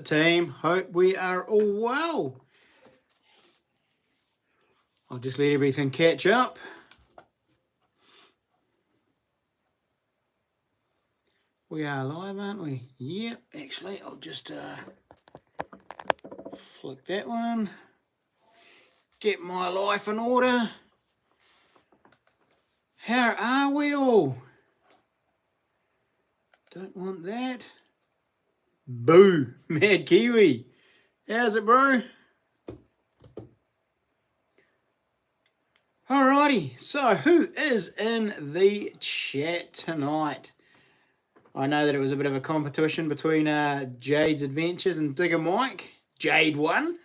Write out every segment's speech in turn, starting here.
it, team? Hope we are all well. I'll just let everything catch up. We are live, aren't we? Yep, actually, I'll just flick that one. Get my life in order. How are we all? Don't want that. Boo, Mad Kiwi. How's it, bro? Alrighty, so who is in the chat tonight? I know that it was a bit of a competition between Jade's Adventures and Digger Mike. Jade won.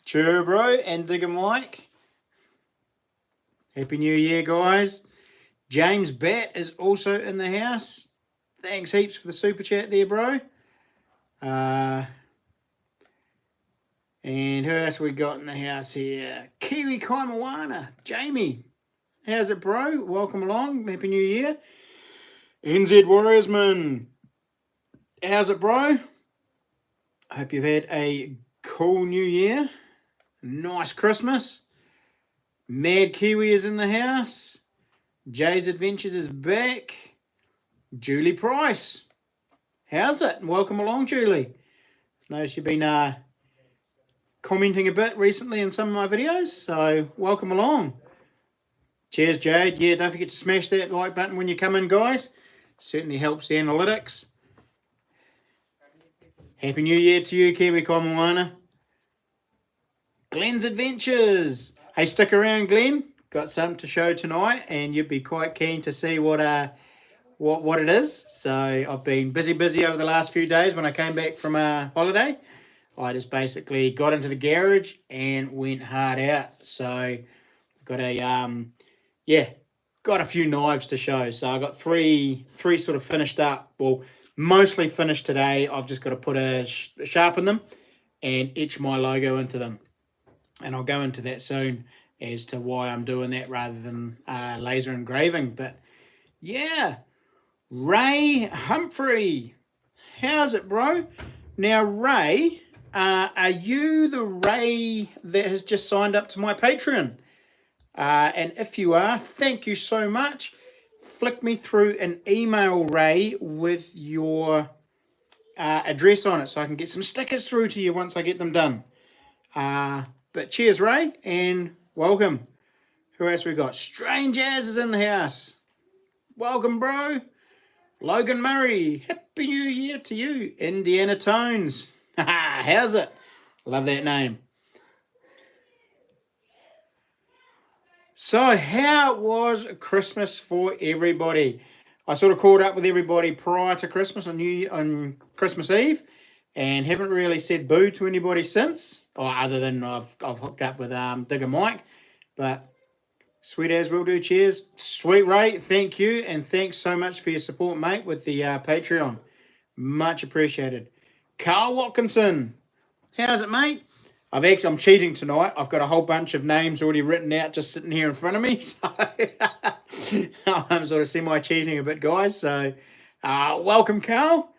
True, bro, and Digger Mike. Happy New Year, guys. James Bat is also in the house. Thanks heaps for the super chat there, bro. And who else we got in the house here? Kiwi Kaimawana. Jamie. How's it, bro? Welcome along. Happy New Year. NZ Warriorsman. How's it, bro? I hope you've had a cool New Year. Nice Christmas. Mad Kiwi is in the house. Jay's Adventures is back. Julie Price. How's it? Welcome along, Julie. Notice you've been commenting a bit recently in some of my videos, so welcome along. Cheers, Jade. Yeah, don't forget to smash that like button when you come in, guys. Certainly helps the analytics. Happy New Year to you, Kiwi Kaimawana. Glenn's Adventures. Hey, stick around, Glenn. Got something to show tonight, and you'd be quite keen to see what it is. So I've been busy over the last few days. When I came back from a holiday, I just basically got into the garage and went hard out. So got a got a few knives to show. So I got three sort of finished up. Well, mostly finished today. I've just got to put sharpen them and etch my logo into them. And I'll go into that soon as to why I'm doing that rather than laser engraving. But yeah, Ray Humphrey. How's it, bro? Now, Ray, are you the Ray that has just signed up to my Patreon? And if you are, thank you so much. Flick me through an email, Ray, with your address on it so I can get some stickers through to you once I get them done. But cheers, Ray, and welcome. Who else we got? Strange As is in the house. Welcome, bro. Logan Murray. Happy New Year to you. Indiana Tones. How's it? Love that name. So how was Christmas for everybody? I sort of caught up with everybody prior to Christmas on Christmas Eve, and haven't really said boo to anybody since, or other than I've hooked up with Digger Mike. But sweet as will do. Cheers. Sweet Ray, thank you, and thanks so much for your support, mate, with the Patreon. Much appreciated. Carl Watkinson. How's it, mate? I'm cheating tonight. I've got a whole bunch of names already written out just sitting here in front of me. So I'm sort of semi-cheating a bit, guys. So welcome, Carl.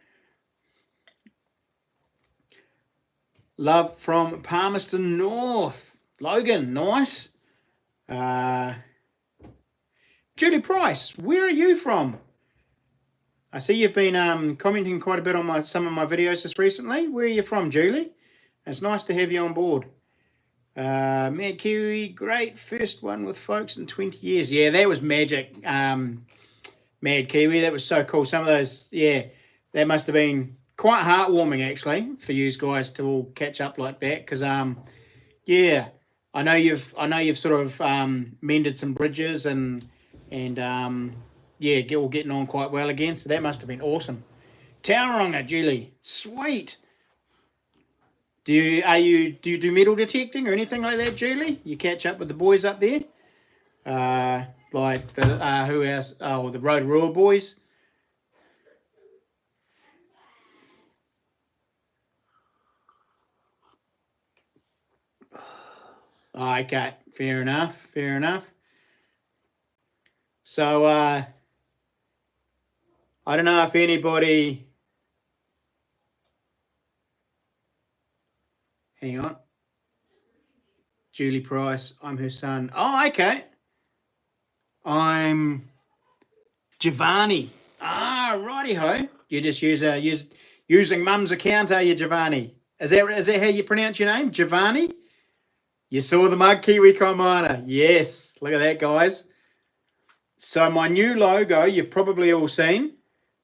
Love from Palmerston North. Logan, nice. Julie Price, where are you from? I see you've been commenting quite a bit on some of my videos just recently. Where are you from, Julie? It's nice to have you on board. Mad Kiwi, great. First one with folks in 20 years. Yeah, that was magic, Mad Kiwi. That was so cool. Some of those, yeah, that must have been quite heartwarming, actually, for you guys to all catch up like that. Because, yeah, I know you've sort of mended some bridges and yeah, all getting on quite well again. So that must have been awesome. Tauranga, Julie, sweet. Do you do metal detecting or anything like that, Julie? You catch up with the boys up there, like the who else? Oh, the Rotorua boys. Oh, okay, fair enough. So I don't know if anybody Hang on. Julie Price. I'm her son. Oh, okay. I'm Giovanni. Ah, righty ho. You just using Mum's account, are you, Giovanni? Is that how you pronounce your name, Giovanni? You saw the mug, Kiwi Miner. Yes, look at that, guys. So my new logo, you've probably all seen.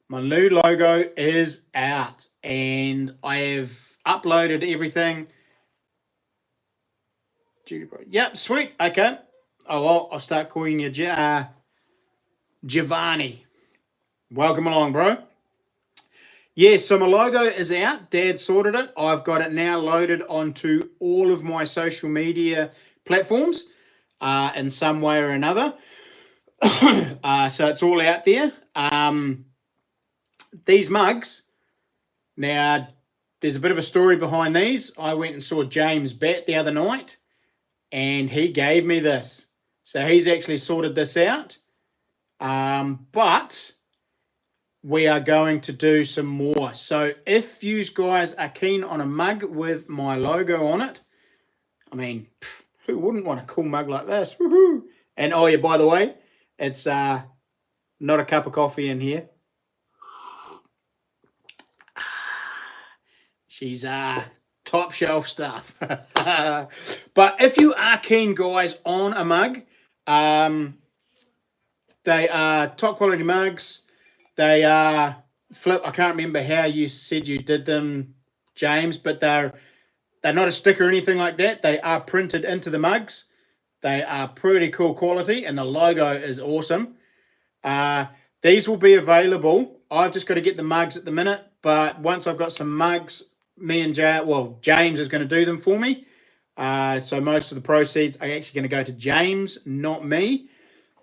My new logo is out, and I have uploaded everything. Yep, sweet. Okay. Oh, well, I'll start calling you Giovanni. Welcome along, bro. Yeah, so my logo is out. Dad sorted it. I've got it now loaded onto all of my social media platforms in some way or another. So it's all out there. These mugs, now there's a bit of a story behind these. I went and saw James Batt the other night, and he gave me this. So he's actually sorted this out. But we are going to do some more. So if you guys are keen on a mug with my logo on it, I mean, who wouldn't want a cool mug like this? Woohoo! And oh yeah, by the way, it's not a cup of coffee in here. She's top shelf stuff. But if you are keen, guys, on a mug, they are top quality mugs. They are flip. I can't remember how you said you did them, James, but they're not a stick or anything like that. They are printed into the mugs. They are pretty cool quality, and the logo is awesome. These will be available. I've just got to get the mugs at the minute, but once I've got some mugs, James is going to do them for me. So most of the proceeds are actually going to go to James, not me.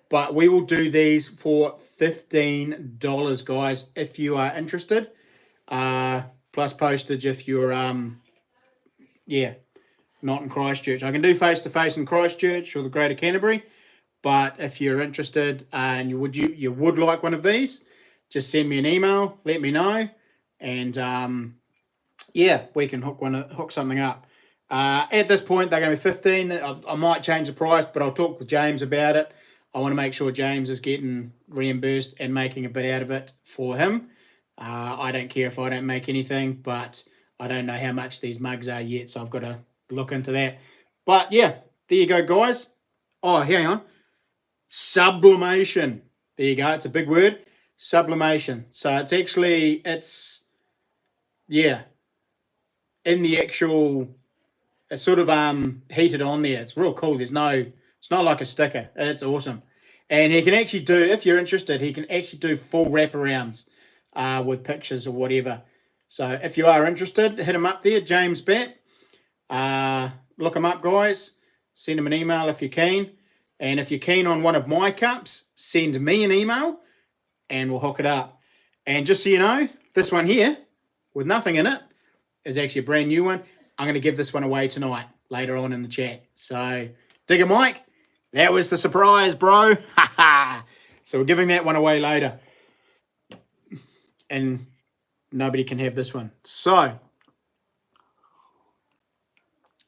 But we will do these for $15, guys, if you are interested. Plus postage if you're, not in Christchurch. I can do face-to-face in Christchurch or the Greater Canterbury. But if you're interested and you would like one of these, just send me an email, let me know. And, we can hook something up. At this point, they're going to be 15. I might change the price, but I'll talk with James about it. I want to make sure James is getting reimbursed and making a bit out of it for him. I don't care if I don't make anything, but I don't know how much these mugs are yet, so I've got to look into that. But yeah, there you go, guys. Oh, hang on. Sublimation. There you go. It's a big word. Sublimation. So it's actually, in the actual, it's sort of heated on there. It's real cool. It's not like a sticker. It's awesome. And he can actually do, if you're interested, he can actually do full wraparounds with pictures or whatever. So if you are interested, hit him up there, James Batt. Look him up, guys. Send him an email if you're keen. And if you're keen on one of my cups, send me an email and we'll hook it up. And just so you know, this one here, with nothing in it, is actually a brand new one. I'm going to give this one away tonight, later on in the chat. So, Digger Mike, that was the surprise, bro. So we're giving that one away later. And nobody can have this one. So,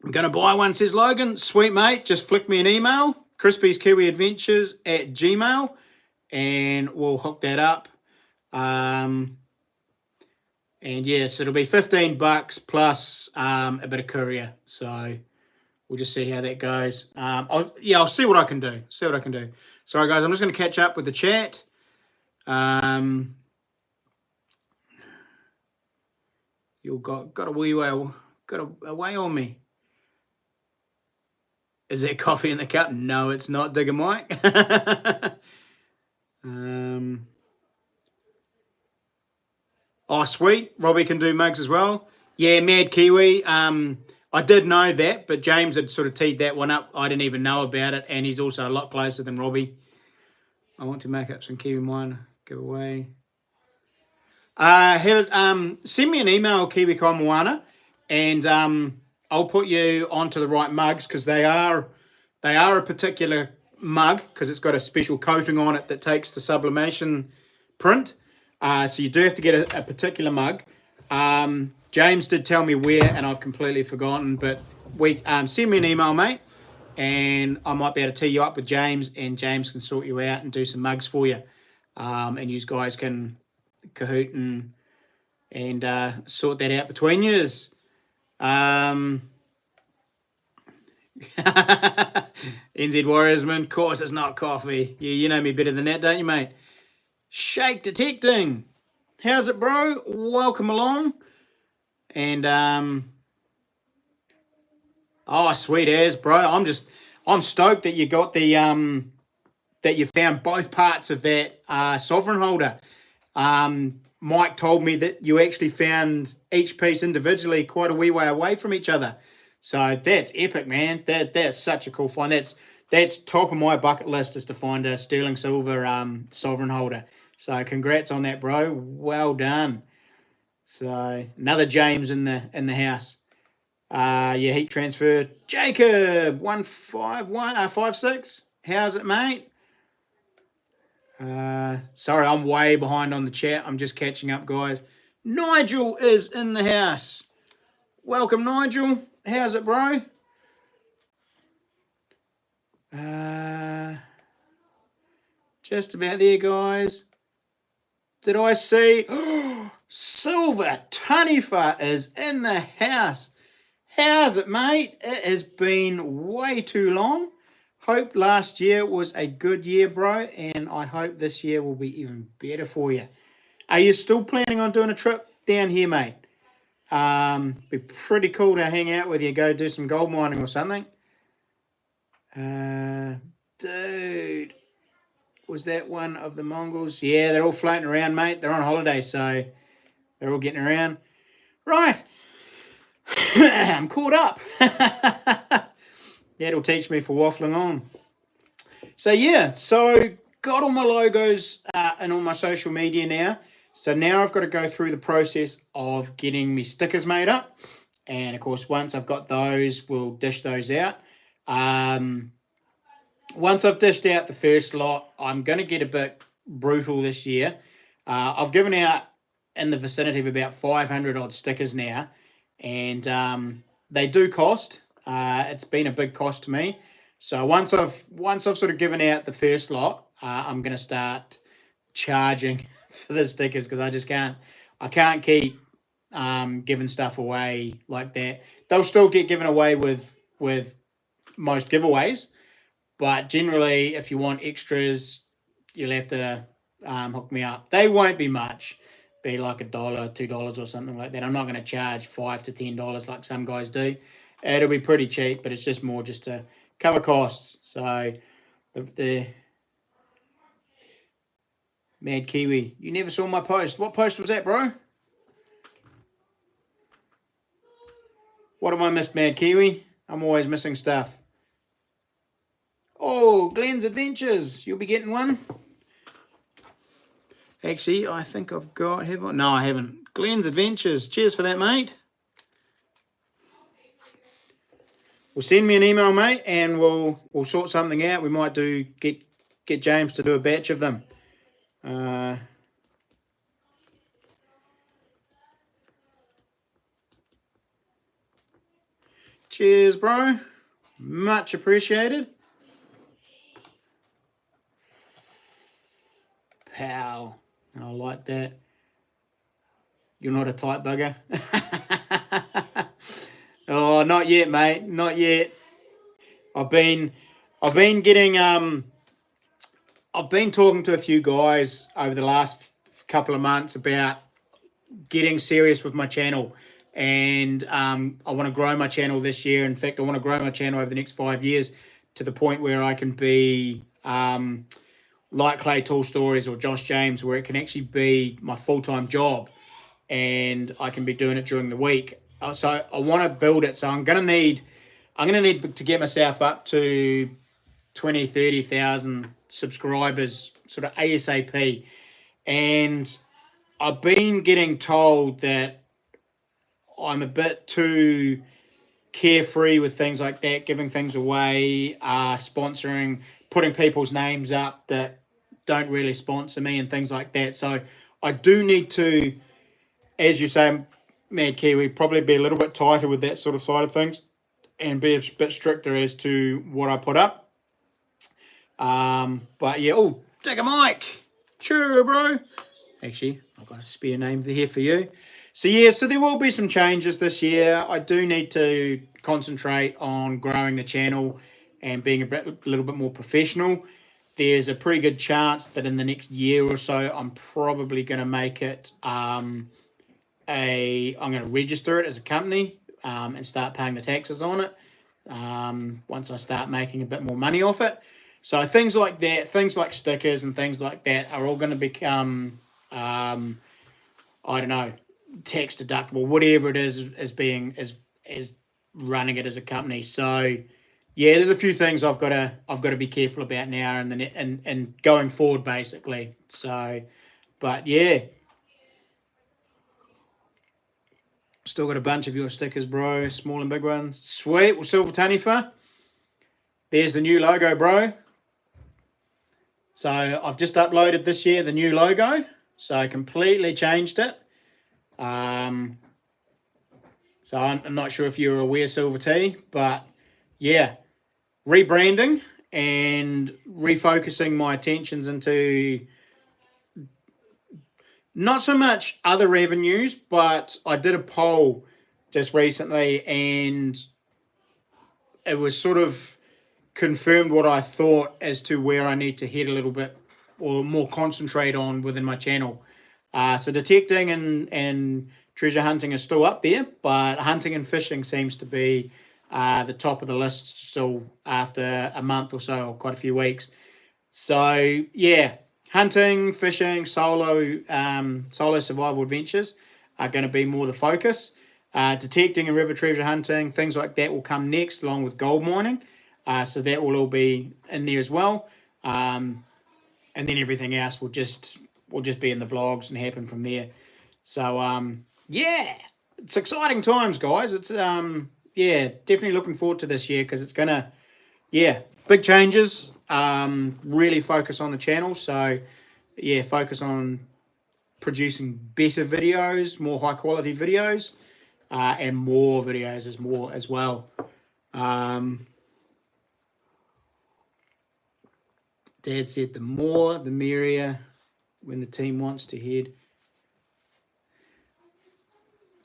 I'm going to buy one, says Logan. Sweet, mate. Just flick me an email, crispieskiwiadventures@gmail.com, and we'll hook that up. And yes, it'll be $15 plus a bit of courier. So we'll just see how that goes. I'll see what I can do. Sorry, guys. I'm just going to catch up with the chat. You got a wee whale. Got a way on me. Is there coffee in the cup? No, it's not, Digger Mike. Oh, sweet. Robbie can do mugs as well. Yeah, Mad Kiwi. I did know that, but James had sort of teed that one up. I didn't even know about it, and he's also a lot closer than Robbie. I want to make up some Kiwi Miner giveaway. Send me an email, Kiwi Moana, and I'll put you onto the right mugs, because they are a particular mug, because it's got a special coating on it that takes the sublimation print. So you do have to get a particular mug. James did tell me where, and I've completely forgotten. But send me an email, mate, and I might be able to tee you up with James, and James can sort you out and do some mugs for you. And you guys can cahoot and sort that out between yous. NZ Warriorsman, of course it's not coffee. You know me better than that, don't you, mate? Shake Detecting. How's it, bro? Welcome along. And oh, sweet as, bro. I'm stoked that you got the that you found both parts of that sovereign holder. Mike told me that you actually found each piece individually quite a wee way away from each other. So that's epic, man. That's such a cool find. That's top of my bucket list, is to find a sterling silver sovereign holder. So congrats on that, bro. Well done. So another James in the house. Yeah, heat transfer. Jacob 15156. How's it, mate? Sorry, I'm way behind on the chat. I'm just catching up, guys. Nigel is in the house. Welcome, Nigel. How's it, bro? Just about there, guys. Did I see? Silver Tanifa is in the house. How's it, mate? It has been way too long. Hope last year was a good year, bro, and I hope this year will be even better for you. Are you still planning on doing a trip down here, mate? Be pretty cool to hang out with you, go do some gold mining or something. Dude, was that one of the mongrels? Yeah, they're all floating around, mate. They're on holiday, so they're all getting around. Right. I'm caught up. That'll teach me for waffling on. So, yeah, got all my logos and all my social media now. So now I've got to go through the process of getting me stickers made up. And, of course, once I've got those, we'll dish those out. Once I've dished out the first lot, I'm going to get a bit brutal this year. I've given out in the vicinity of about 500 odd stickers now. And they do cost. It's been a big cost to me. So once I've sort of given out the first lot, I'm going to start charging for the stickers, because I can't keep giving stuff away like that. They'll still get given away with most giveaways, but generally, if you want extras, you'll have to hook me up. They won't be much. Be like $1, $2 or something like that. I'm not going to charge $5 to $10 like some guys do. It'll be pretty cheap, but it's just more just to cover costs. So the Mad Kiwi, you never saw my post. What post was that, bro? What have I missed, Mad Kiwi? I'm always missing stuff. Oh, Glenn's Adventures. You'll be getting one. Actually, I think I've got... Have I? No, I haven't. Glenn's Adventures. Cheers for that, mate. Well, send me an email, mate, and we'll sort something out. We might get James to do a batch of them. Cheers, bro. Much appreciated. Pow. I like that. You're not a tight bugger. Oh, not yet, mate. Not yet. I've been getting I've been talking to a few guys over the last couple of months about getting serious with my channel, and I want to grow my channel this year. In fact, I want to grow my channel over the next 5 years to the point where I can be like Clay Tall Stories or Josh James, where it can actually be my full-time job and I can be doing it during the week. So I want to build it. So I'm going to need to get myself up to 20, 30,000 subscribers sort of ASAP. And I've been getting told that I'm a bit too carefree with things like that, giving things away, sponsoring, putting people's names up that don't really sponsor me and things like that. So I do need to, as you say, Mad Kiwi, probably be a little bit tighter with that sort of side of things and be a bit stricter as to what I put up. But yeah, oh, take a mic. Sure, bro. Actually, I've got a spare name here for you. So yeah, so there will be some changes this year. I do need to concentrate on growing the channel and being a little bit more professional. There's a pretty good chance that in the next year or so, I'm probably going to make it I'm going to register it as a company and start paying the taxes on it once I start making a bit more money off it. So things like that, things like stickers and things like that are all going to become, I don't know, tax deductible, whatever it is, as running it as a company. So yeah, there's a few things I've got to be careful about now and going forward, basically. So, but yeah, still got a bunch of your stickers, bro. Small and big ones. Sweet. Well, Silver Tanifa. There's the new logo, bro. So I've just uploaded this year the new logo. So I completely changed it. So I'm not sure if you're aware, Silver T, but yeah, rebranding and refocusing my attentions into not so much other revenues, but I did a poll just recently and it was sort of confirmed what I thought as to where I need to head a little bit or more concentrate on within my channel. So detecting and treasure hunting is still up there, but hunting and fishing seems to be the top of the list still after a month or so, or quite a few weeks. So yeah, hunting, fishing, solo survival adventures are going to be more the focus. Detecting and river treasure hunting, things like that will come next, along with gold mining. So that will all be in there as well. And then everything else will just be in the vlogs and happen from there. So yeah, it's exciting times, guys. It's yeah, definitely looking forward to this year because it's gonna, yeah, big changes. Really focus on the channel. So yeah, focus on producing better videos, more high quality videos, and more videos as well. Dad said the more the merrier when the team wants to head.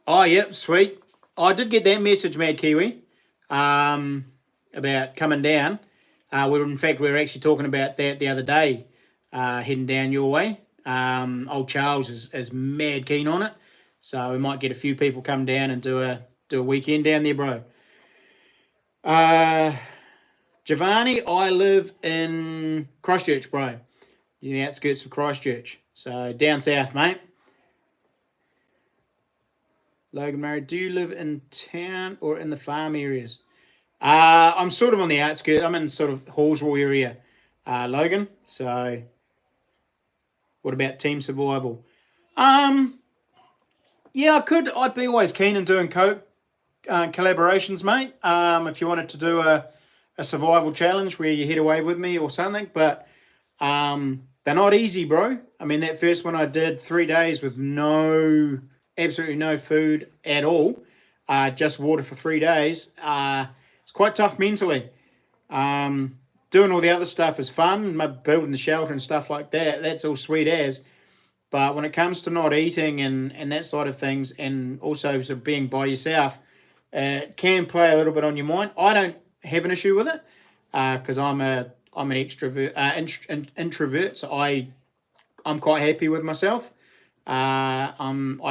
Oh, yep, sweet. I did get that message, Mad Kiwi, about coming down. In fact, we were actually talking about that the other day, heading down your way. Old Charles is mad keen on it, so we might get a few people come down and do a weekend down there, bro. Giovanni, I live in Christchurch, bro. In the outskirts of Christchurch, so down south, mate. Logan Murray, do you live in town or in the farm areas? I'm sort of on the outskirts. I'm in sort of Hallsville area, Logan. So, what about team survival? Yeah, I'd be always keen in doing collaborations, mate. If you wanted to do a survival challenge where you head away with me or something, but they're not easy, bro. I mean, that first one I did 3 days with absolutely no food at all, just water for 3 days. It's quite tough mentally. Doing all the other stuff is fun, building the shelter and stuff like that. That's all sweet as. But when it comes to not eating and that side of things, and also sort of being by yourself, it can play a little bit on your mind. I don't have an issue with it because I'm an extrovert, introvert, so I'm quite happy with myself. I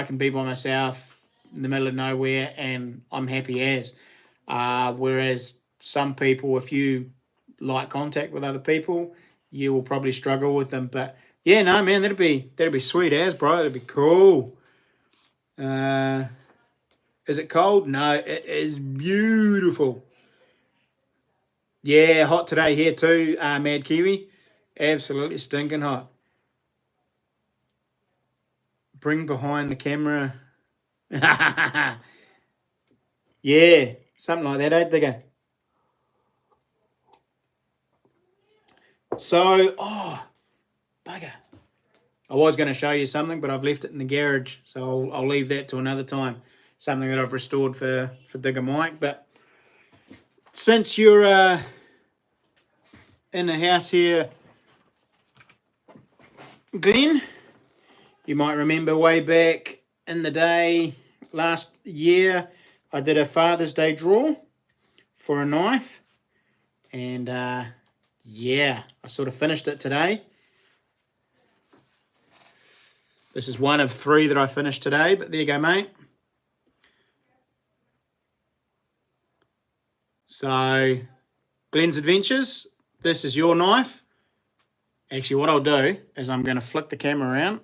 can be by myself in the middle of nowhere, and I'm happy as. Whereas some people, if you like contact with other people, you will probably struggle with them. But yeah, no, man, that'd be sweet as, bro. That'd be cool. Is it cold? No, it is beautiful. Yeah, hot today here too, Mad Kiwi. Absolutely stinking hot. Bring behind the camera. Yeah, something like that, eh, Digger? So, bugger. I was going to show you something, but I've left it in the garage, so I'll leave that to another time. something that I've restored for Digger Mike. But since you're in the house here, Glenn, you might remember way back in the day, last year, I did a Father's Day draw for a knife. And yeah, I sort of finished it today. This is one of 3 that I finished today, but there you go, mate. So, Glenn's Adventures, this is your knife. Actually, what I'll do is I'm going to flick the camera around.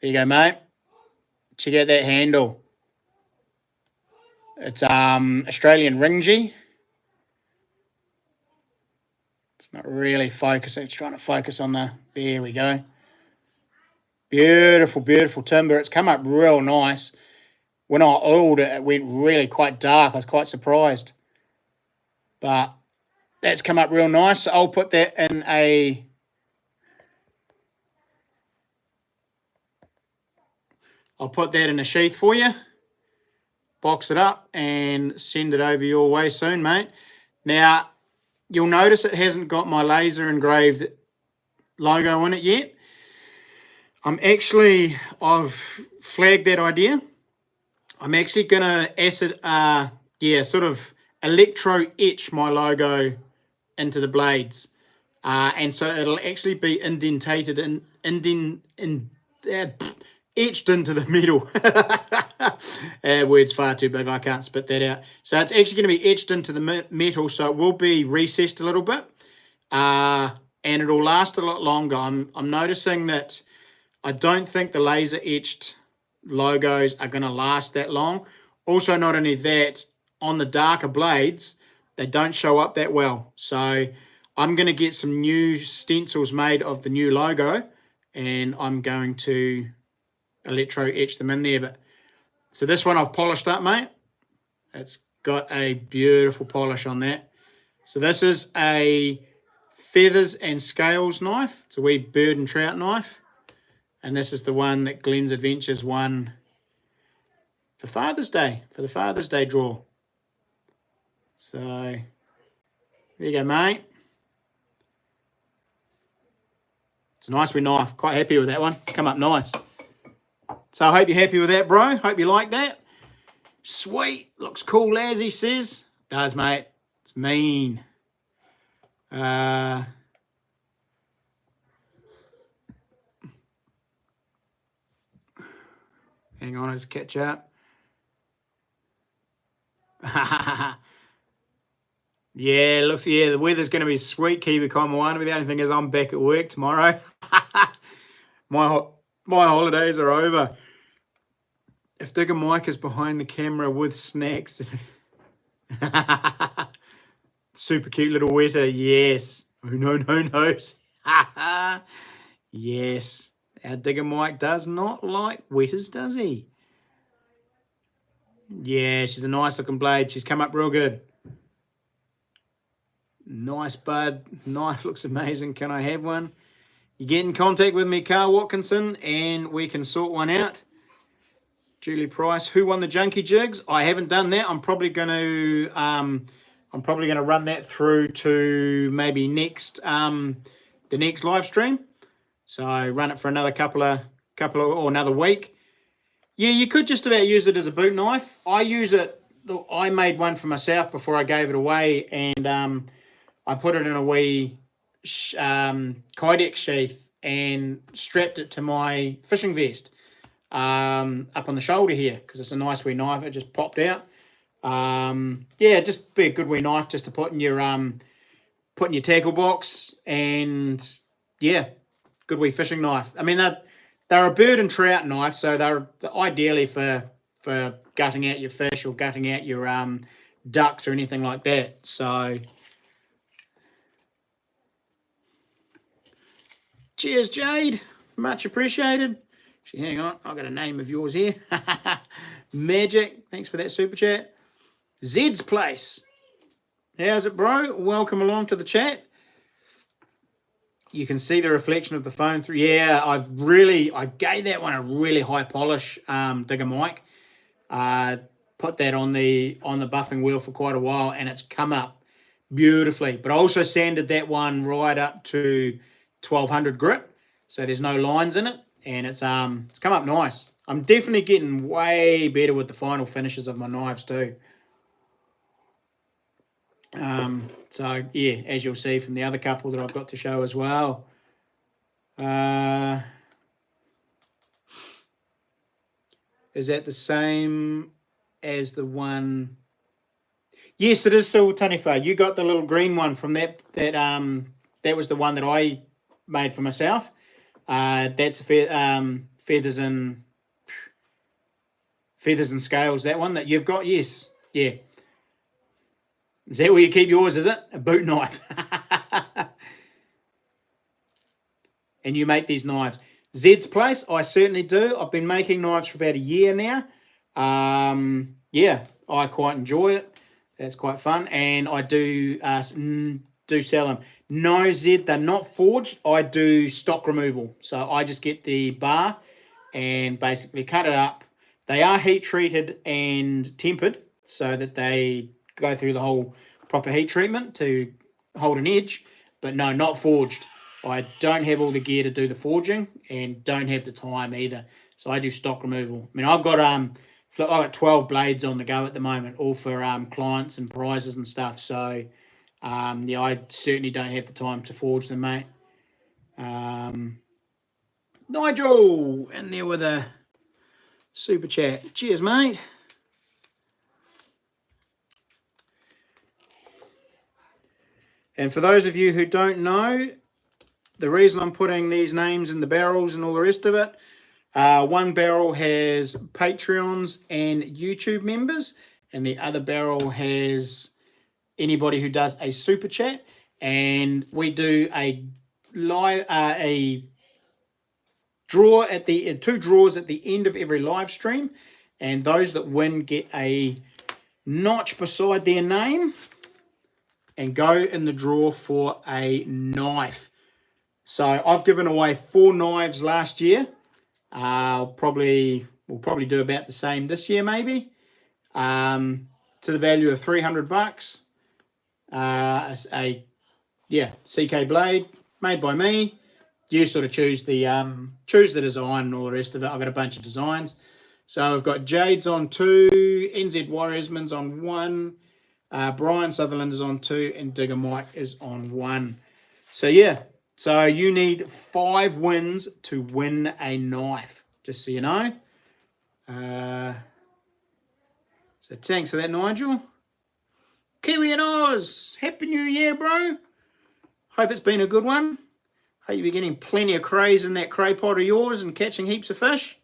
There you go, mate. Check out that handle. It's Australian Ringy. It's not really focusing. It's trying to focus on the... There we go. Beautiful, beautiful timber. It's come up real nice. When I oiled it, it went really quite dark. I was quite surprised. But that's come up real nice. So I'll put that in a... I'll put that in a sheath for you. Box it up and send it over your way soon, mate. Now, you'll notice it hasn't got my laser engraved logo in it yet. I've flagged that idea. I'm actually going to sort of electro etch my logo into the blades. And so it'll actually be indentated etched into the metal. Word's far too big, I can't spit that out. So it's actually going to be etched into the metal, so it will be recessed a little bit, and it'll last a lot longer. I'm noticing that I don't think the laser etched logos are going to last that long. Also, not only that, on the darker blades, they don't show up that well. So I'm going to get some new stencils made of the new logo, and I'm going to electro etch them in there. But so this one I've polished up, mate. It's got a beautiful polish on that. So this is a feathers and scales knife. It's a wee bird and trout knife. And this is the one that Glenn's Adventures won for Father's Day, for the Father's Day draw. So there you go, mate. It's a nice wee knife. Quite happy with that one. It's come up nice. So I hope you're happy with that, bro. Hope you like that. Sweet. Looks cool, as he says. Does, mate. It's mean. Hang on, let's catch up. Yeah, the weather's going to be sweet, Kiwi Kaimawana. But the only thing is I'm back at work tomorrow. My holidays are over. If Digger Mike is behind the camera with snacks. Super cute little wetter, yes. Who knows? Yes. Our Digger Mike does not like wetters, does he? Yeah, she's a nice looking blade. She's come up real good. Nice bud. Knife looks amazing. Can I have one? You get in contact with me, Carl Watkinson, and we can sort one out. Julie Price, who won the Junkie Jigs? I haven't done that. I'm probably going to run that through to maybe next the next live stream. So run it for another couple of or another week. Yeah, you could just about use it as a boot knife. I use it. I made one for myself before I gave it away, and I put it in a wee Kydex sheath and strapped it to my fishing vest. Up on the shoulder here, because it's a nice wee knife. It just popped out. Yeah, just be a good wee knife just to put in your tackle box, and yeah, good wee fishing knife. I mean, they're a bird and trout knife, so they're ideally for gutting out your fish or gutting out your ducks or anything like that. So cheers, Jade, much appreciated. Hang on, I've got a name of yours here. Magic, thanks for that super chat. Zed's Place. How's it, bro? Welcome along to the chat. you can see the reflection of the foam through. Yeah, I gave that one a really high polish, Digger Mike. Put that on the buffing wheel for quite a while, and it's come up beautifully. But I also sanded that one right up to 1200 grit, so there's no lines in it, and it's come up nice. I'm definitely getting way better with the final finishes of my knives too. So yeah, as you'll see from the other couple that I've got to show as well. Is that the same as the one? Yes, it is still Taniwha. You got the little green one from that was the one that I made for myself. That's feathers and scales. That one that you've got, yes, yeah. Is that where you keep yours? Is it a boot knife? And you make these knives. Zed's Place, I certainly do. I've been making knives for about a year now. Yeah, I quite enjoy it. That's quite fun, and I do sell them. No, Zed, they're not forged. I do stock removal, so I just get the bar and basically cut it up. They are heat treated and tempered so that they go through the whole proper heat treatment to hold an edge, but no, not forged. I don't have all the gear to do the forging and don't have the time either, so I do stock removal. I mean, I've got 12 blades on the go at the moment, all for clients and prizes and stuff. So, yeah, I certainly don't have the time to forge them, mate. Nigel, in there with a super chat. Cheers, mate. And for those of you who don't know, the reason I'm putting these names in the barrels and all the rest of it, one barrel has Patreons and YouTube members, and the other barrel has anybody who does a super chat. And we do a draw at the 2 draws at the end of every live stream, and those that win get a notch beside their name and go in the draw for a knife. So I've given away 4 knives last year. We'll probably do about the same this year, maybe, to the value of $300. CK blade made by me. You sort of choose the design and all the rest of it. I've got a bunch of designs. So I've got Jade's on 2, NZ Warriorsman's on 1, Brian Sutherland is on 2, and Digger Mike is on 1. So yeah. So you need 5 wins to win a knife, just so you know. So thanks for that, Nigel. Kiwi and Oz, Happy New Year, bro. Hope it's been a good one. Hope you've been getting plenty of crays in that cray pot of yours and catching heaps of fish.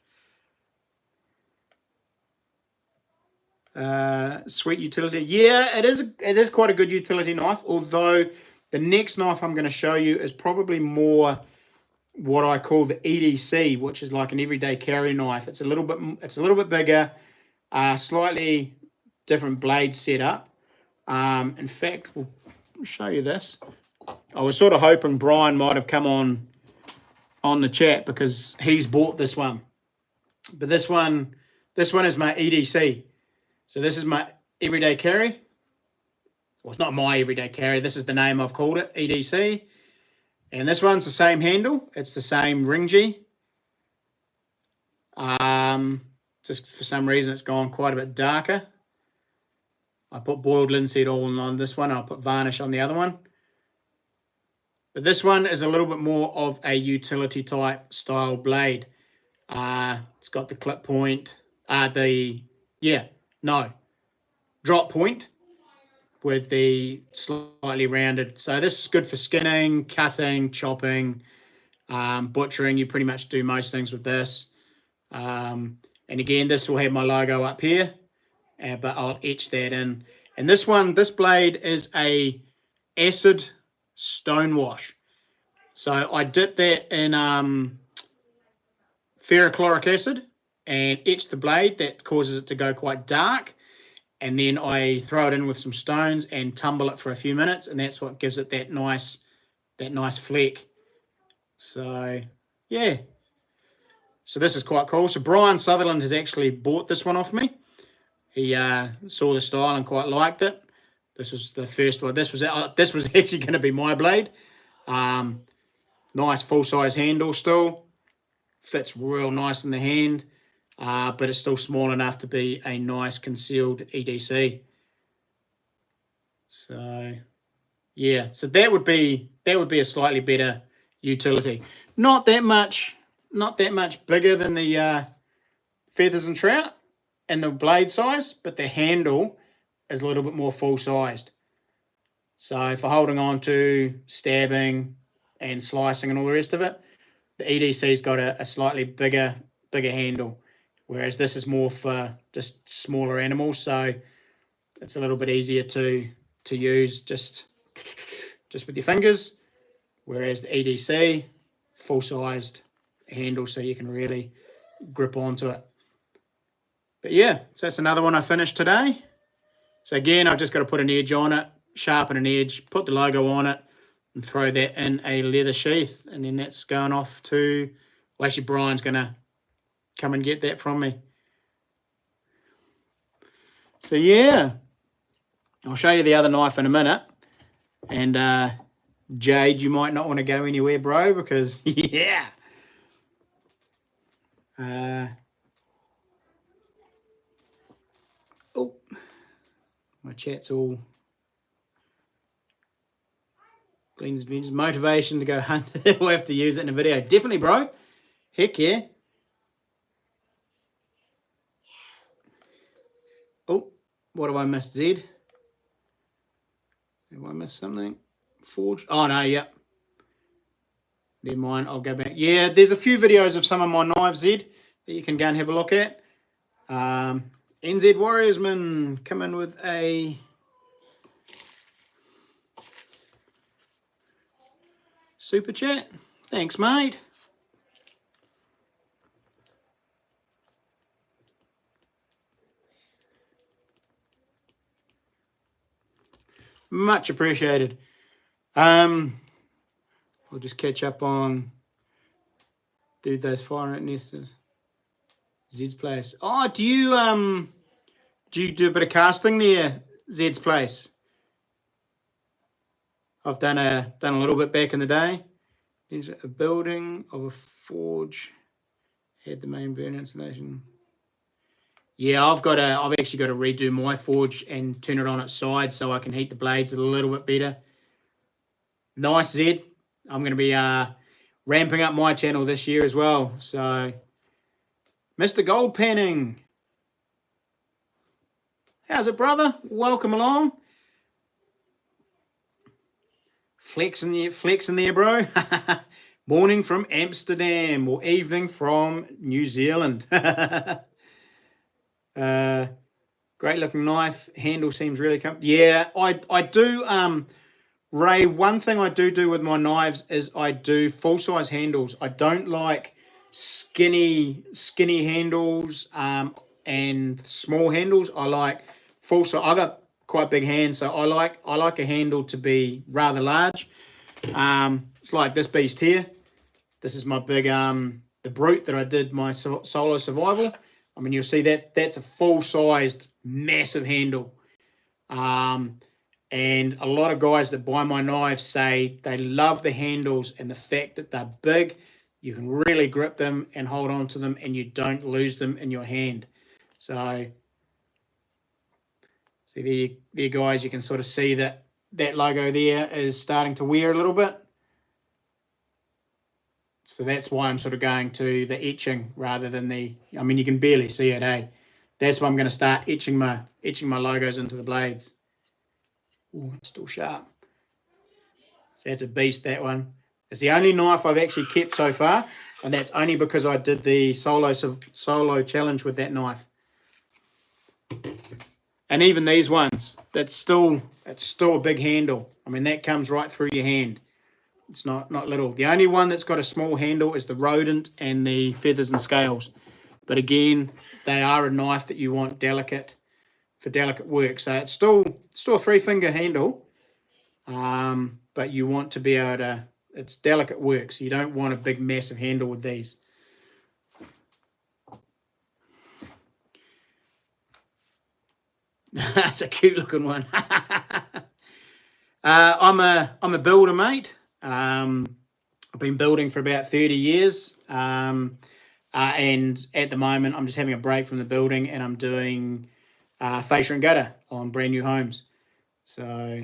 Sweet utility. Yeah, it is quite a good utility knife, although the next knife I'm going to show you is probably more what I call the EDC, which is like an everyday carry knife. It's a little bit bigger, slightly different blade setup. In fact, we'll show you this. I was sort of hoping Brian might have come on the chat because he's bought this one. But this one is my EDC. So this is my everyday carry. Well, it's not my everyday carry. This is the name I've called it, EDC. And this one's the same handle. It's the same Ring-G. Just for some reason, it's gone quite a bit darker. I put boiled linseed oil on this one. I'll put varnish on the other one. But this one is a little bit more of a utility type style blade. It's got the clip point. Drop point with the slightly rounded. So this is good for skinning, cutting, chopping, butchering. You pretty much do most things with this. And again, this will have my logo up here, but I'll etch that in. And this blade is a acid stone wash. So I dip that in ferrochloric acid and etch the blade. That causes it to go quite dark. And then I throw it in with some stones and tumble it for a few minutes, and that's what gives it that nice fleck. So, yeah. So this is quite cool. So Brian Sutherland has actually bought this one off me. He saw the style and quite liked it. This was the first one. This was actually going to be my blade. Nice full-size handle still. Fits real nice in the hand, but it's still small enough to be a nice concealed EDC. So, yeah. So that would be a slightly better utility. Not that much bigger than the Feathers and Trout and the blade size, but the handle is a little bit more full-sized. So for holding on to, stabbing, and slicing and all the rest of it, the EDC's got a slightly bigger handle, whereas this is more for just smaller animals. So it's a little bit easier to use just with your fingers, whereas the EDC, full-sized handle, so you can really grip onto it. But yeah, so that's another one I finished today. So again, I've just got to put an edge on it, sharpen an edge, put the logo on it, and throw that in a leather sheath. And then that's going off to, well, actually Brian's going to come and get that from me. So yeah, I'll show you the other knife in a minute. And Jade, you might not want to go anywhere, bro, because yeah. Oh, my chat's all Glenn's Vengeance. Motivation to go hunt. We'll have to use it in a video. Definitely, bro. Heck yeah. Oh, what have I missed, Zed? Have I missed something? Forge. Oh, no, yep. Never mind, I'll go back. Yeah, there's a few videos of some of my knives, Zed, that you can go and have a look at. NZ Warriorsman coming with a super chat. Thanks, mate. Much appreciated. We'll just catch up on those fire ant nesters. Zed's place. Oh, do you do a bit of casting there, Zed's place? I've done a little bit back in the day. There's a building of a forge. Had the main burn insulation. Yeah, I've actually got to redo my forge and turn it on its side so I can heat the blades a little bit better. Nice, Zed. I'm going to be ramping up my channel this year as well. So, Mr. Gold Panning. How's it, brother? Welcome along. Flexing there, bro. Morning from Amsterdam or evening from New Zealand. Great looking knife. Handle seems really comfortable. Yeah, I do, Ray, one thing I do with my knives is I do full-size handles. I don't like skinny handles and small handles. I like full-size. I got quite big hands, so I like a handle to be rather large. It's like this beast here. This is my big the Brute that I did my solo survival. I mean, you'll see that's a full-sized massive handle. And a lot of guys that buy my knives say they love the handles and the fact that they're big. You can really grip them and hold on to them and you don't lose them in your hand. So, see there guys, you can sort of see that logo there is starting to wear a little bit. So that's why I'm sort of going to the etching rather than I mean, you can barely see it, eh? That's why I'm going to start etching my logos into the blades. Oh, it's still sharp. So that's a beast, that one. It's the only knife I've actually kept so far, and that's only because I did the solo challenge with that knife. And even these ones, it's still a big handle. I mean, that comes right through your hand. It's not little. The only one that's got a small handle is the Rodent and the Feathers and Scales. But again, they are a knife that you want delicate for delicate work. So it's still a 3-finger handle, but you want to be able to it's delicate work, so you don't want a big massive handle with these. That's a cute looking one. I'm a builder, mate. I've been building for about 30 years. And at the moment, I'm just having a break from the building, and I'm doing fascia and gutter on brand new homes. So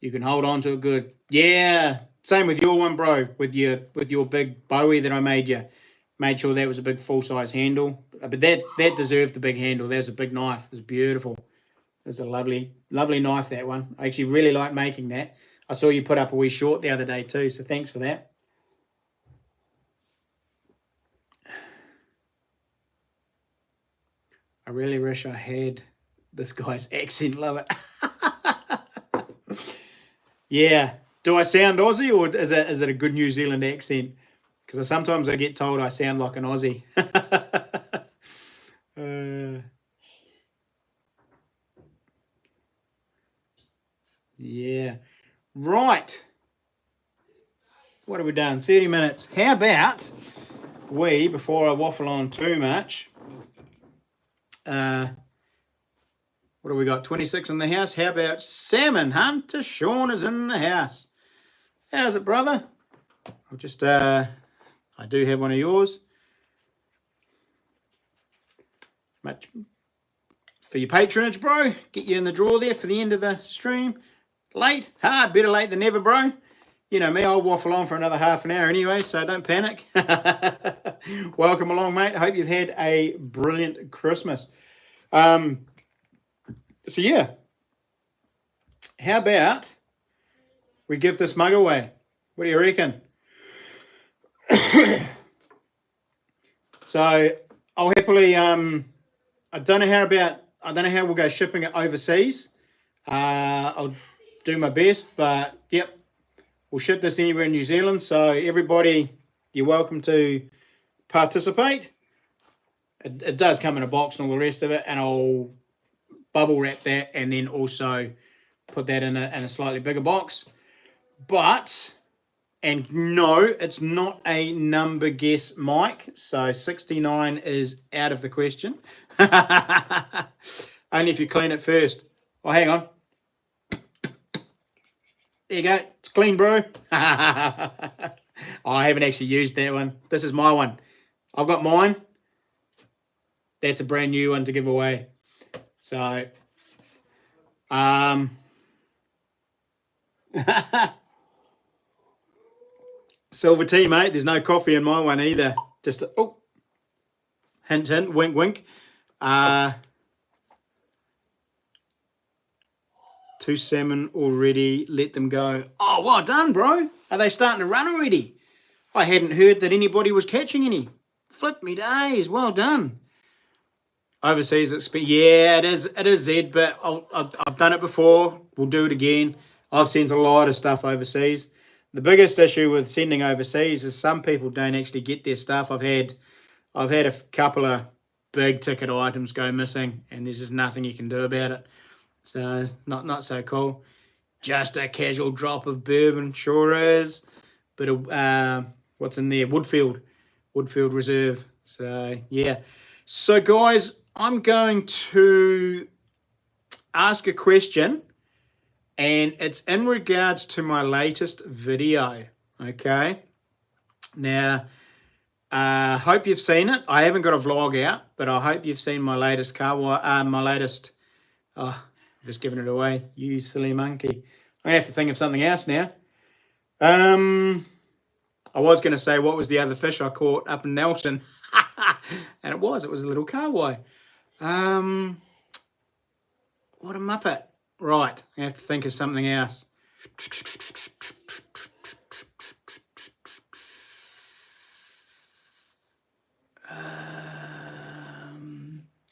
you can hold on to it good. Yeah, same with your one, bro. With your big Bowie that I made you. Made sure that was a big full-size handle. But that deserved the big handle. That was a big knife. It was beautiful. It was a lovely knife, that one. I actually really like making that. I saw you put up a wee short the other day too, so thanks for that. I really wish I had this guy's accent. Love it. Yeah. Do I sound Aussie, or is it a good New Zealand accent? Because sometimes I get told I sound like an Aussie. Yeah. Right. What have we done? 30 minutes. How about we, before I waffle on too much, what do we got? 26 in the house. How about Salmon Hunter Sean is in the house? How's it, brother? I'll just, I do have one of yours. Much for your patronage, bro. Get you in the draw there for the end of the stream. Late? Better late than never, bro. You know me, I'll waffle on for another half an hour anyway, so don't panic. Welcome along, mate. I hope you've had a brilliant Christmas. So, yeah. How about we give this mug away? What do you reckon? So, I'll happily... I don't know how we'll go shipping it overseas. I'll do my best, but yep, we'll ship this anywhere in New Zealand. So everybody, you're welcome to participate. It does come in a box and all the rest of it, and I'll bubble wrap that and then also put that in a slightly bigger box. But, and no, it's not a number guess, Mike. So 69 is out of the question. Only if you clean it first. Oh, hang on. There you go. It's clean, bro. I haven't actually used that one. This is my one. I've got mine. That's a brand new one to give away. So, silver tea, mate. There's no coffee in my one either. Just, hint, hint, wink, wink. 2 salmon already. Let them go. Oh, well done, bro. Are they starting to run already? I hadn't heard that anybody was catching any. Flip me days. Well done. Overseas experience. Yeah, it is Zed, but I've done it before. We'll do it again. I've sent a lot of stuff overseas. The biggest issue with sending overseas is some people don't actually get their stuff. I've had a couple of big ticket items go missing, and there's just nothing you can do about it. So it's not so cool. Just a casual drop of bourbon, sure is. But what's in there? Woodfield Reserve. So yeah. So guys, I'm going to ask a question, and it's in regards to my latest video. Okay. Now, hope you've seen it. I haven't got a vlog out, but I hope you've seen my latest just giving it away. You silly monkey. I'm going to have to think of something else now. I was going to say, what was the other fish I caught up in Nelson? And it was a little kahawai. What a muppet. Right, I have to think of something else.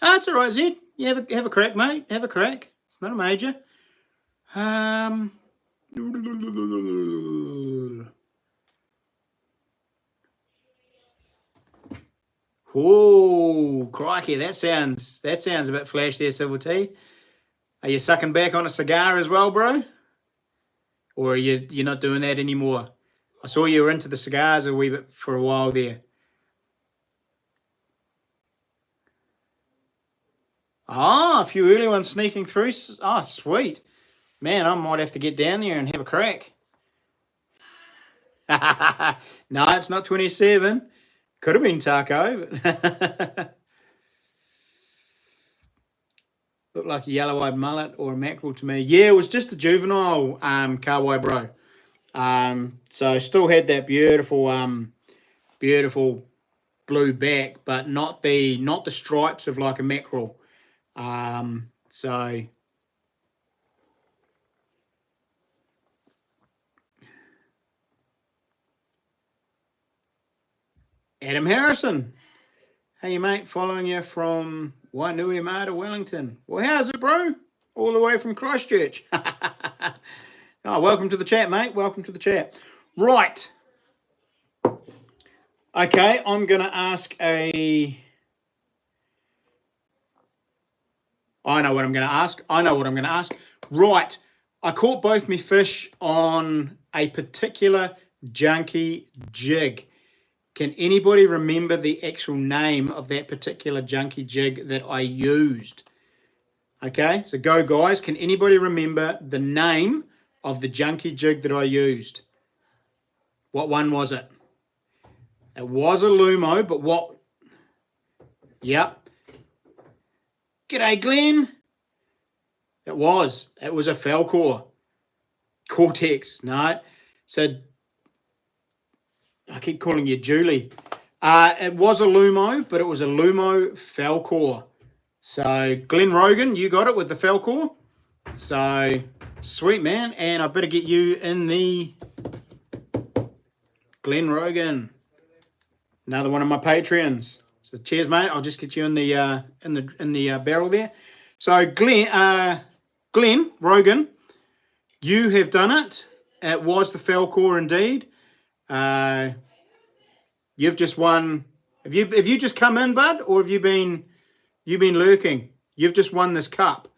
It's all right, Zed. You have a crack, mate. Have a crack. It's not a major. Oh, crikey! That sounds a bit flash there, Silver T. Are you sucking back on a cigar as well, bro? Or you're not doing that anymore? I saw you were into the cigars a wee bit for a while there. Ah, a few early ones sneaking through. Ah, sweet. Man, I might have to get down there and have a crack. No, it's not 27. Could have been taco. But looked like a yellow-eyed mullet or a mackerel to me. Yeah, it was just a juvenile Kauai bro. So still had that beautiful beautiful blue back, but not the stripes of like a mackerel. So Adam Harrison. Hey mate, following you from Wainuiomata to Wellington. Well, how's it, bro? All the way from Christchurch. Oh, welcome to the chat, mate. Welcome to the chat. Right. Okay, I'm going to ask I know what I'm going to ask. Right. I caught both me fish on a particular junkie jig. Can anybody remember the actual name of that particular junkie jig that I used? Okay, so go guys. Can anybody remember the name of the junkie jig that I used? What one was it? It was a Lumo, but what? Yep. G'day, Glenn. It was a Falcor. Cortex, no. So, I keep calling you Julie. It was a Lumo, but it was a Lumo Falcor. So, Glenn Rogan, you got it with the Falcor. So, sweet, man. And I better get you in the Glenn Rogan. Another one of my Patreons. So, cheers, mate. I'll just get you in the barrel there. So, Glenn Rogan, you have done it. It was the Falcor indeed. You've just won. Have you just come in, bud, or have you been lurking? You've just won this cup.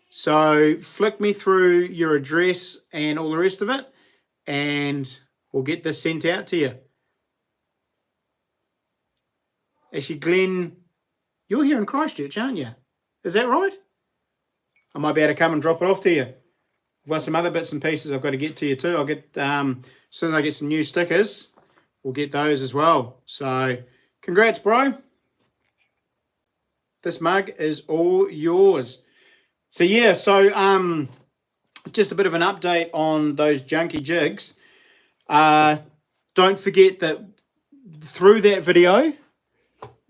So flick me through your address and all the rest of it, and we'll get this sent out to you. Actually, Glenn, you're here in Christchurch, aren't you? Is that right? I might be able to come and drop it off to you. I've got some other bits and pieces I've got to get to you too. I'll get as soon as I get some new stickers, we'll get those as well. So congrats, bro. This mug is all yours. So yeah, so just a bit of an update on those junkie jigs. Don't forget that through that video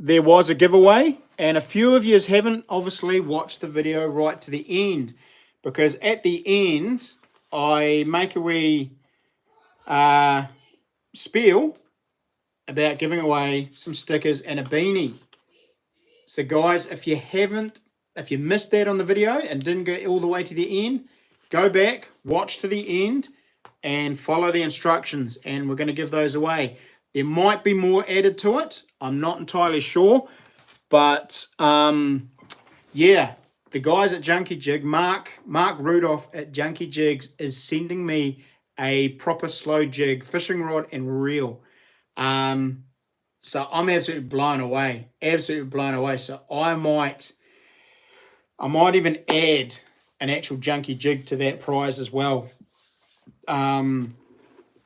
there was a giveaway, and a few of you haven't obviously watched the video right to the end, because at the end I make a wee spiel about giving away some stickers and a beanie. So guys, if you missed that on the video and didn't go all the way to the end, go back, watch to the end, and follow the instructions, and we're going to give those away. There might be more added to it. I'm not entirely sure, but yeah, the guys at Junkie Jig, Mark Rudolph at Junkie Jigs, is sending me a proper slow jig fishing rod and reel. So I'm absolutely blown away. So I might even add an actual junkie jig to that prize as well.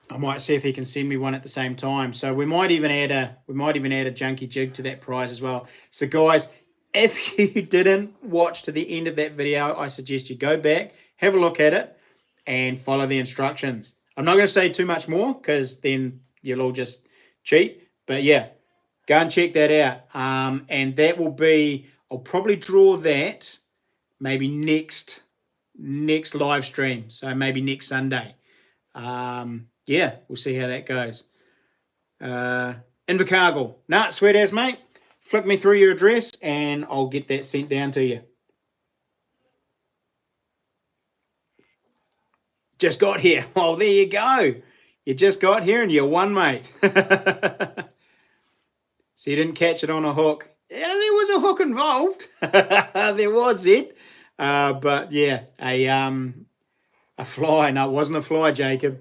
I might see if he can send me one at the same time. So we might even add a junkie jig to that prize as well. So guys, if you didn't watch to the end of that video, I suggest you go back, have a look at it, and follow the instructions. I'm not going to say too much more, because then you'll all just cheat. But yeah, go and check that out. And that will be, I'll probably draw that maybe next live stream. So maybe next Sunday. Yeah, we'll see how that goes. Invercargill. Nah, sweet as, mate. Flick me through your address and I'll get that sent down to you. Just got here. Oh, there you go. You just got here and you won, mate. So you didn't catch it on a hook. Yeah, there was a hook involved. There was it. But yeah, A fly. No, it wasn't a fly, Jacob.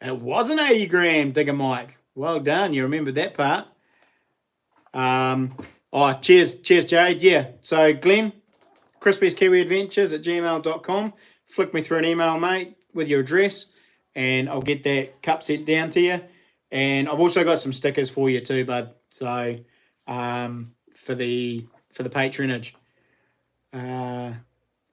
It was an 80 gram, Digger Mike. Well done. You remembered that part. Cheers, Jade. Yeah. So, Glenn, crispieskkiwiadventures@gmail.com. Flick me through an email, mate, with your address, and I'll get that cup sent down to you. And I've also got some stickers for you too, bud. So, for the patronage. I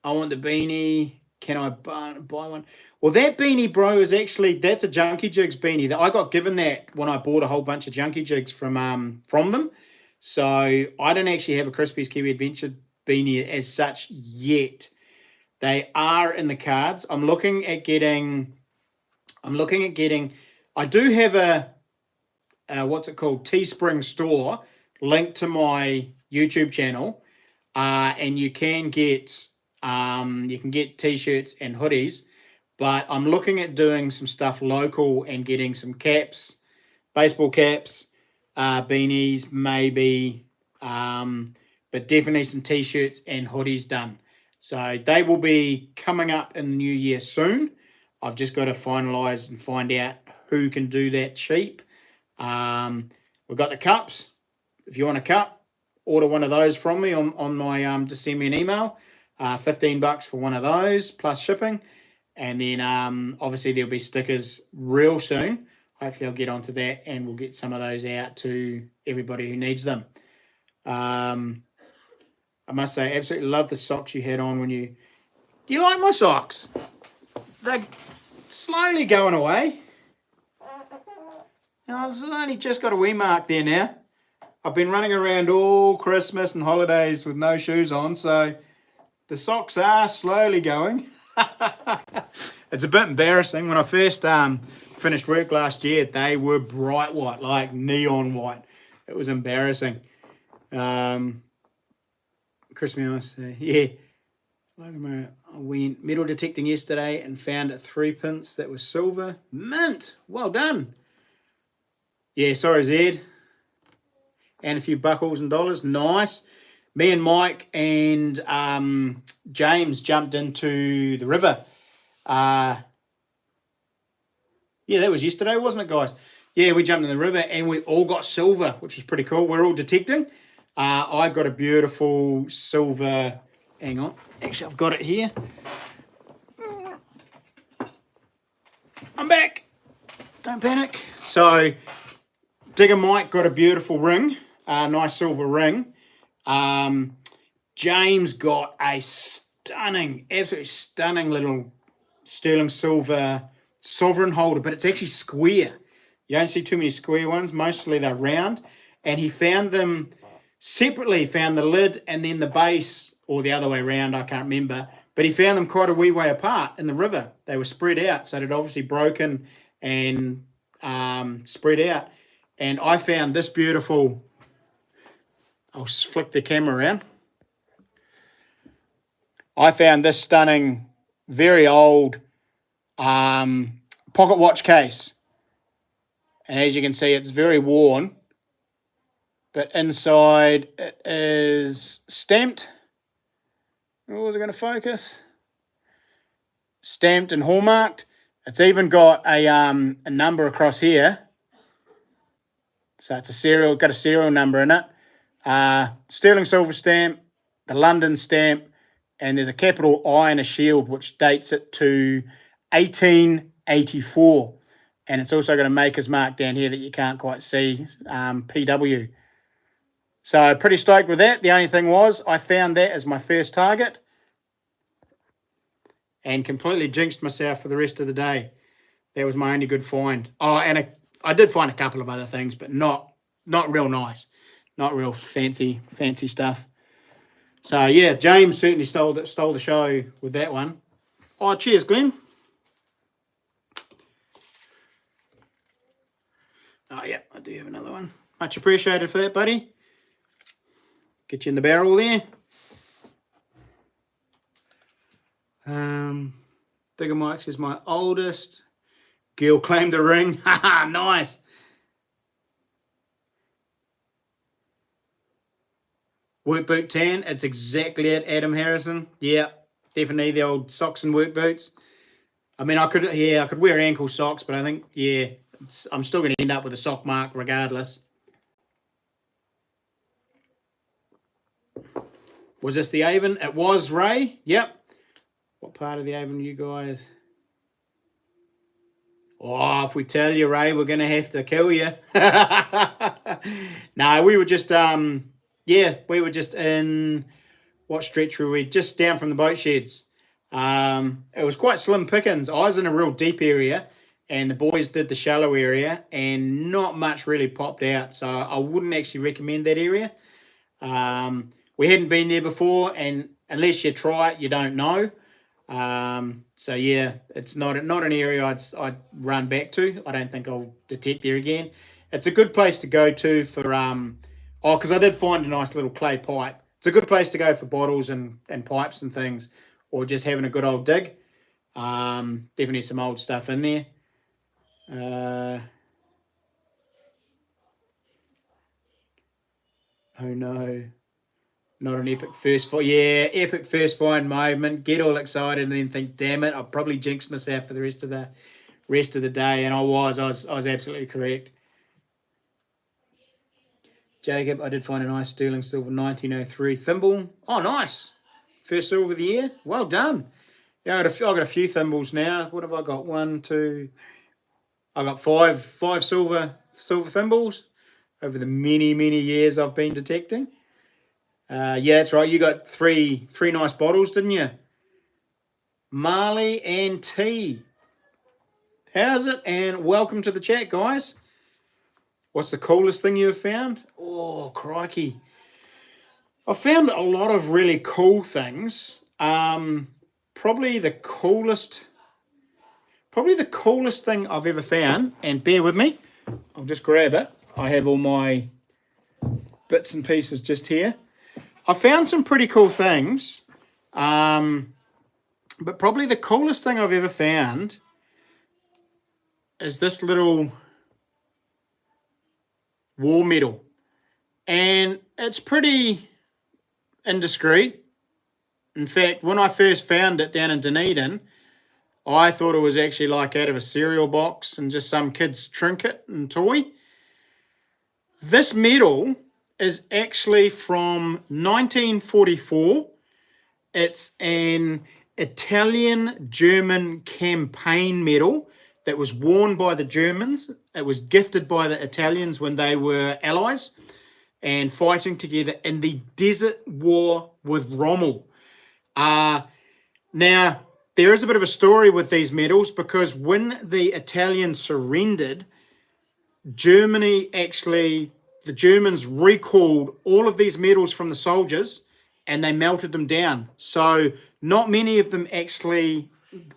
want the beanie. Can I buy one? Well, that beanie, bro, is actually, that's a Junkie Jigs beanie. I got given that when I bought a whole bunch of Junkie Jigs from them. So I don't actually have a Crispy's Kiwi Adventure beanie as such yet. They are in the cards. I'm looking at getting. I do have a what's it called? Teespring store linked to my YouTube channel, and you can get t-shirts and hoodies. But I'm looking at doing some stuff local and getting some caps, baseball caps, beanies, maybe, but definitely some t-shirts and hoodies done. So they will be coming up in the new year soon. I've just got to finalise and find out who can do that cheap. We've got the cups. If you want a cup, order one of those from me on my just send me an email. $15 for one of those plus shipping. And then obviously there'll be stickers real soon. Hopefully I'll get onto that and we'll get some of those out to everybody who needs them. I must say, absolutely love the socks you had on when you... Do you like my socks? They're slowly going away. Now, I've only just got a wee mark there now. I've been running around all Christmas and holidays with no shoes on, so the socks are slowly going. It's a bit embarrassing. When I first finished work last year, they were bright white, like neon white. It was embarrassing. Christmas, yeah. I went metal detecting yesterday and found 3 pence that was silver. Mint! Well done. Yeah, sorry, Zed. And a few buckles and dollars. Nice. Me and Mike and James jumped into the river. Yeah, that was yesterday, wasn't it, guys? Yeah, we jumped in the river and we all got silver, which was pretty cool. We're all detecting. I got a beautiful silver... Hang on. Actually, I've got it here. I'm back. Don't panic. So, Digger Mike got a beautiful ring. Nice silver ring. James got a stunning, absolutely stunning little sterling silver sovereign holder, but it's actually square. You don't see too many square ones. Mostly they're round. And he found them separately, found the lid and then the base, or the other way around, I can't remember. But he found them quite a wee way apart in the river. They were spread out, so they'd obviously broken and spread out. And I found this beautiful... I'll flick the camera around. I found this stunning, very old pocket watch case. And as you can see, it's very worn. But inside it is stamped. Oh, is it going to focus? Stamped and hallmarked. It's even got a number across here. So it's got a serial number in it. Sterling silver stamp, the London stamp, and there's a capital I and a shield which dates it to 1884. And it's also got a maker's mark down here that you can't quite see, PW. So pretty stoked with that. The only thing was I found that as my first target and completely jinxed myself for the rest of the day. That was my only good find. Oh, and I did find a couple of other things, but not real nice. Not real fancy stuff. So, yeah, James certainly stole the show with that one. Oh, cheers, Glenn. Oh, yeah, I do have another one. Much appreciated for that, buddy. Get you in the barrel there. Digger Mike's is my oldest. Gil claimed the ring. Haha, nice. Work boot tan. It's exactly it, Adam Harrison. Yeah, definitely the old socks and work boots. I mean, I could wear ankle socks, but I think, yeah, I'm still going to end up with a sock mark regardless. Was this the Avon? It was, Ray. Yep. What part of the Avon you guys? Oh, if we tell you, Ray, we're going to have to kill you. No, we were just, we were just in, what stretch were we? Just down from the boat sheds. It was quite slim pickings. I was in a real deep area, and the boys did the shallow area, and not much really popped out. So I wouldn't actually recommend that area. We hadn't been there before, and unless you try it, you don't know. So yeah, it's not an area I'd run back to. I don't think I'll detect there again. It's a good place to go to for because I did find a nice little clay pipe. It's a good place to go for bottles and pipes and things, or just having a good old dig. Definitely some old stuff in there. Oh no. Not an epic first find. Yeah, epic first find moment. Get all excited and then think, damn it, I'll probably jinx myself for the rest of the day. And I was absolutely correct. Jacob, I did find a nice sterling silver 1903 thimble. Oh, nice. First silver of the year. Well done. Yeah, I've got a few thimbles now. What have I got? 1, 2. I got five silver thimbles over the many years I've been detecting. Yeah, that's right. You got three nice bottles, didn't you? Marley and T. How's it? And welcome to the chat, guys. What's the coolest thing you have found? Oh, crikey. I found a lot of really cool things. Probably the coolest thing I've ever found, and bear with me, I'll just grab it. I have all my bits and pieces just here. I found some pretty cool things, but probably the coolest thing I've ever found is this little war medal. And it's pretty indiscreet. In fact, when I first found it down in Dunedin, I thought it was actually like out of a cereal box and just some kid's trinket and toy. This medal is actually from 1944. It's an Italian-German campaign medal that was worn by the Germans. It was gifted by the Italians when they were allies and fighting together in the Desert War with Rommel. Now, there is a bit of a story with these medals, because when the Italians surrendered, the Germans recalled all of these medals from the soldiers and they melted them down. So not many of them actually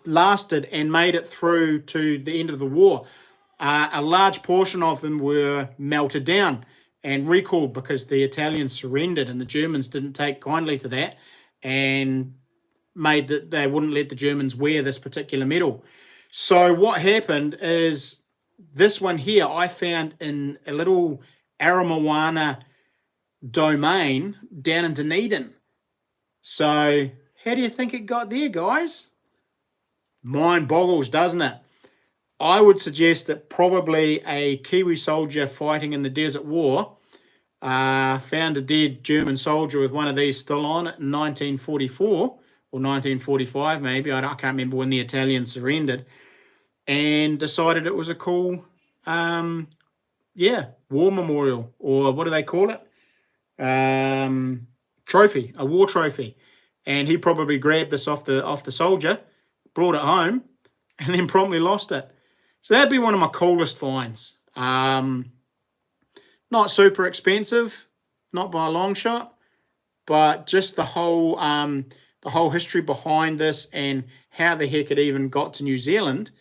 lasted and made it through to the end of the war. A large portion of them were melted down and recalled because the Italians surrendered, and the Germans didn't take kindly to that and made that they wouldn't let the Germans wear this particular medal. So what happened is, this one here I found in a little Aramoana domain down in Dunedin. So how do you think it got there, guys? Mind boggles, doesn't it? I would suggest that probably a Kiwi soldier fighting in the Desert War found a dead German soldier with one of these still on it in 1944 or 1945 maybe. I can't remember when the Italians surrendered, and decided it was a cool war memorial, or what do they call it? Trophy, a war trophy. And he probably grabbed this off the soldier, brought it home, and then promptly lost it. So that'd be one of my coolest finds. Not super expensive, not by a long shot, but just the whole history behind this and how the heck it even got to New Zealand.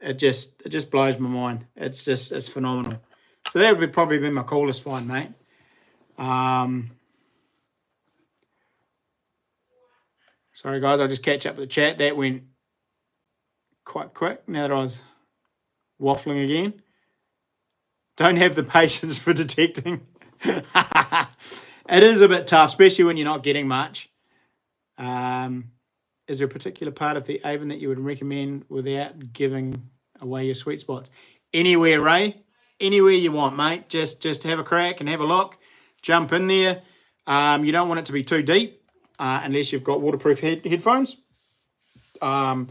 It just blows my mind. It's phenomenal. So that would probably be my coolest find, mate. Sorry, guys, I'll just catch up with the chat. That went quite quick now that I was waffling again. Don't have the patience for detecting. It is a bit tough, especially when you're not getting much. Is there a particular part of the Avon that you would recommend without giving away your sweet spots? Anywhere, Ray. Anywhere you want, mate. Just have a crack and have a look. Jump in there. You don't want it to be too deep unless you've got waterproof headphones. I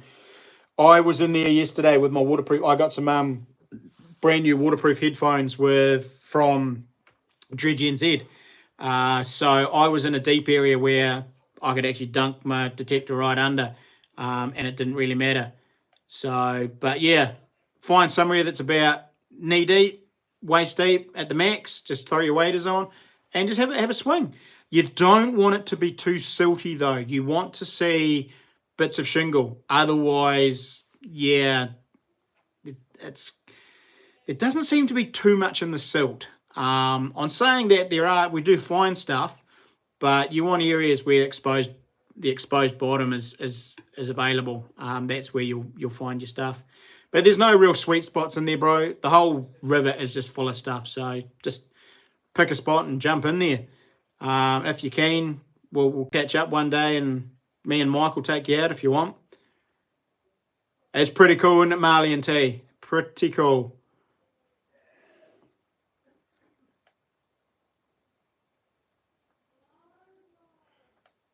was in there yesterday with my waterproof. I got some brand new waterproof headphones from Dredge NZ. So I was in a deep area where I could actually dunk my detector right under, and it didn't really matter. So, but yeah, find somewhere that's about knee deep, waist deep at the max. Just throw your waders on and just have a swing. You don't want it to be too silty though. You want to see bits of shingle. Otherwise, yeah, it doesn't seem to be too much in the silt. On saying that, we do find stuff, but you want areas where the exposed bottom is available. That's where you'll find your stuff. But there's no real sweet spots in there, bro. The whole river is just full of stuff. So just pick a spot and jump in there. If you can, we'll catch up one day and me and Mike will take you out if you want. It's pretty cool, isn't it, Marley and T? Pretty cool.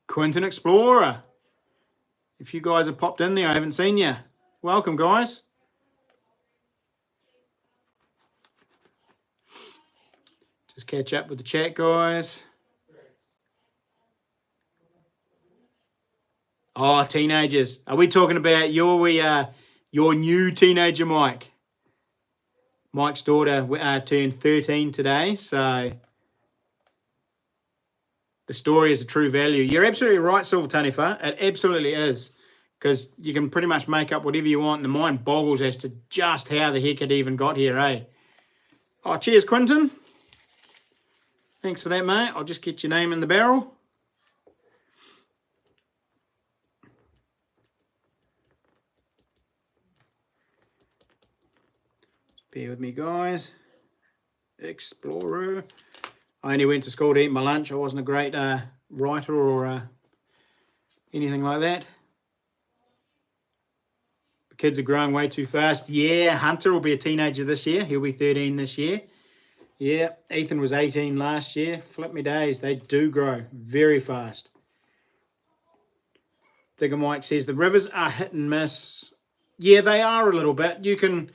Quentin Explorer. If you guys have popped in there, I haven't seen you. Welcome, guys. Just catch up with the chat, guys. Oh, teenagers. Are we talking about your new teenager, Mike? Mike's daughter turned 13 today, so the story is a true value. You're absolutely right, Silver Tanifa. It absolutely is, because you can pretty much make up whatever you want, and the mind boggles as to just how the heck it even got here, eh? Oh, cheers, Quentin. Thanks for that, mate. I'll just get your name in the barrel. Bear with me, guys. Explorer. I only went to school to eat my lunch. I wasn't a great writer or anything like that. The kids are growing way too fast. Yeah, Hunter will be a teenager this year. He'll be 13 this year. Yeah, Ethan was 18 last year. Flip me days. They do grow very fast. Digger Mike says the rivers are hit and miss. Yeah, they are a little bit. You can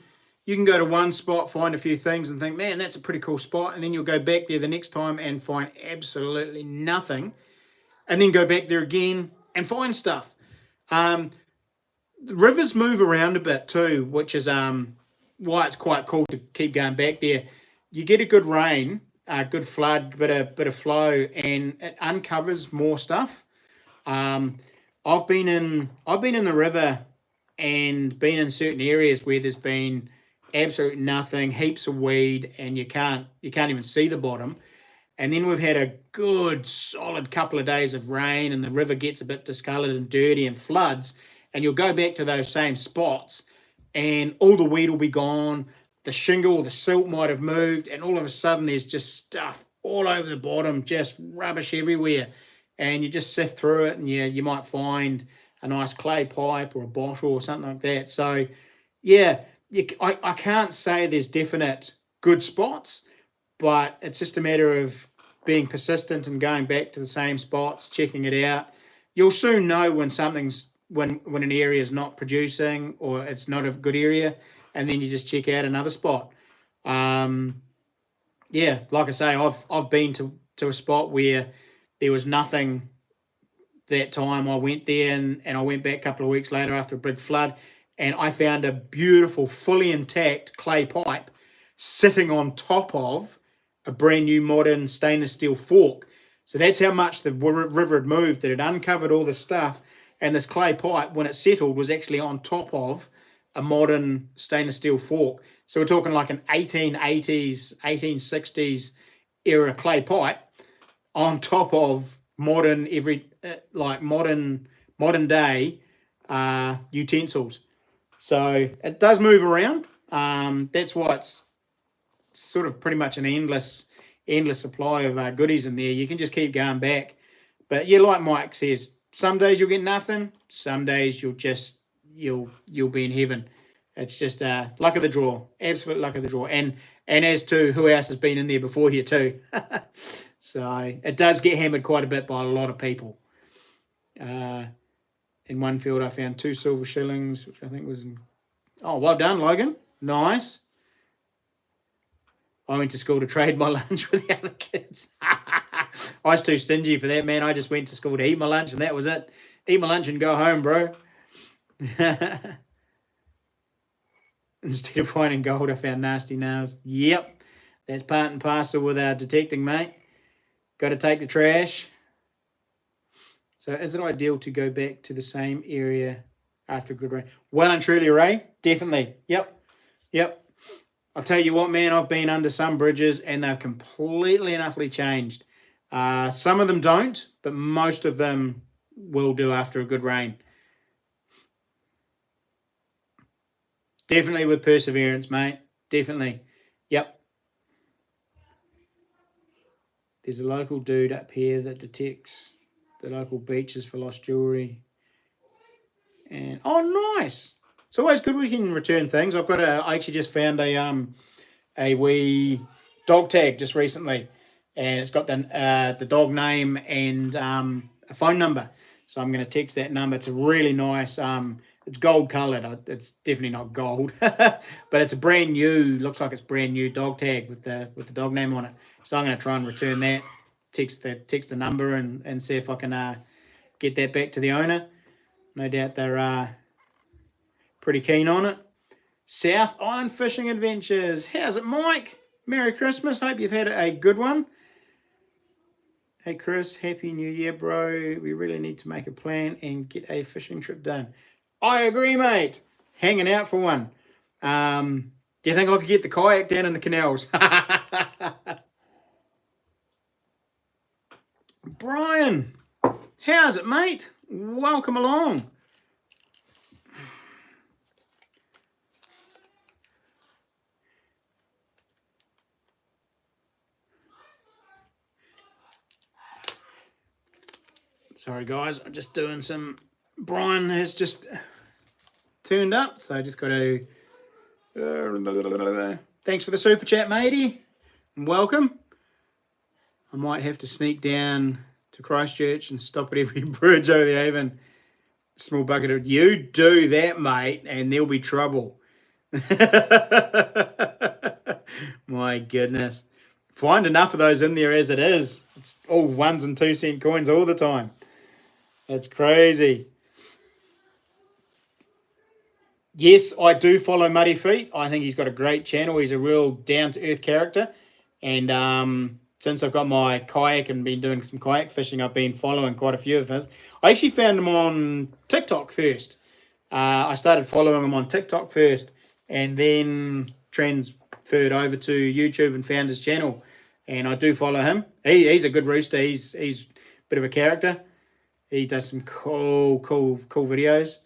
go to one spot, find a few things and think, man, that's a pretty cool spot. And then you'll go back there the next time and find absolutely nothing. And then go back there again and find stuff. The rivers move around a bit too, which is why it's quite cool to keep going back there. You get a good rain, a good flood, bit of flow, and it uncovers more stuff. I've been in the river and been in certain areas where there's been absolutely nothing, heaps of weed, and you can't even see the bottom. And then we've had a good solid couple of days of rain, and the river gets a bit discoloured and dirty and floods, and you'll go back to those same spots and all the weed will be gone, the shingle or the silt might have moved, and all of a sudden there's just stuff all over the bottom, just rubbish everywhere. And you just sift through it, and you might find a nice clay pipe or a bottle or something like that. So yeah, I can't say there's definite good spots, but it's just a matter of being persistent and going back to the same spots, checking it out. You'll soon know when when an area is not producing or it's not a good area, and then you just check out another spot. Yeah, like I say, I've been to a spot where there was nothing that time. I went there and I went back a couple of weeks later after a big flood, and I found a beautiful, fully intact clay pipe sitting on top of a brand new modern stainless steel fork. So that's how much the river had moved, that it uncovered all this stuff. And this clay pipe, when it settled, was actually on top of a modern stainless steel fork. So we're talking like an 1880s, 1860s era clay pipe on top of modern modern day utensils. So it does move around. That's why it's sort of pretty much an endless endless supply of goodies in there. You can just keep going back. But yeah, like Mike says, some days you'll get nothing. Some days you'll be in heaven. It's just luck of the draw, absolute luck of the draw. And as to who else has been in there before here too. So it does get hammered quite a bit by a lot of people. In one field, I found 2 silver shillings, which I think was... Oh, well done, Logan. Nice. I went to school to trade my lunch with the other kids. I was too stingy for that, man. I just went to school to eat my lunch, and that was it. Eat my lunch and go home, bro. Instead of finding gold, I found nasty nails. Yep. That's part and parcel with our detecting, mate. Got to take the trash. So is it ideal to go back to the same area after a good rain? Well and truly, Ray. Definitely. Yep. I'll tell you what, man, I've been under some bridges and they've completely and utterly changed. Some of them don't, but most of them will do after a good rain. Definitely with perseverance, mate. Definitely. Yep. There's a local dude up here that detects the local beaches for lost jewelry. And oh, nice. It's always good we can return things. I actually just found a wee dog tag just recently, and it's got the dog name and a phone number. So I'm going to text that number. It's a really nice. It's gold coloured. It's definitely not gold, but it's a brand new. Looks like it's brand new dog tag with the dog name on it. So I'm going to try and return that. Text the number and see if I can get that back to the owner. No doubt they're pretty keen on it. South Island Fishing Adventures. How's it, Mike? Merry Christmas. Hope you've had a good one. Hey, Chris. Happy New Year, bro. We really need to make a plan and get a fishing trip done. I agree, mate. Hanging out for one. Do you think I could get the kayak down in the canals? Brian, how's it, mate? Welcome along. Sorry, guys. I'm just doing some... Brian has just turned up, so I just got to... Thanks for the super chat, matey. And welcome. I might have to sneak down to Christchurch and stop at every bridge over the Avon. Small bucket of... You do that, mate, and there'll be trouble. My goodness. Find enough of those in there as it is. It's all 1 and 2 cent coins all the time. That's crazy. Yes, I do follow Muddy Feet. I think he's got a great channel. He's a real down-to-earth character. And since I've got my kayak and been doing some kayak fishing, I've been following quite a few of his. I actually found him on TikTok first. I started following him on TikTok first and then transferred over to YouTube and found his channel. And I do follow him. He's a good rooster. He's a bit of a character. He does some cool videos.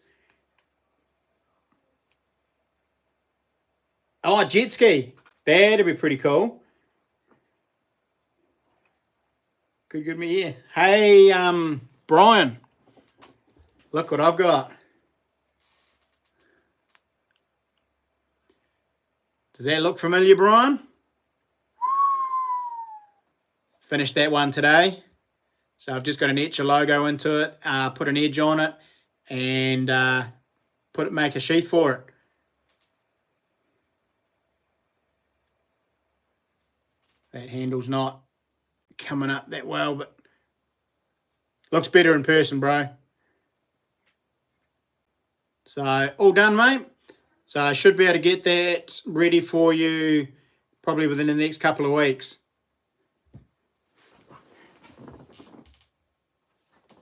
Oh, jet ski. That'd be pretty cool. Good me here. Hey, Brian. Look what I've got. Does that look familiar, Brian? Finished that one today. So I've just got an Etcher logo into it, put an edge on it, and make a sheath for it. That handle's not coming up that well, but looks better in person, bro. So all done, mate. So I should be able to get that ready for you probably within the next couple of weeks.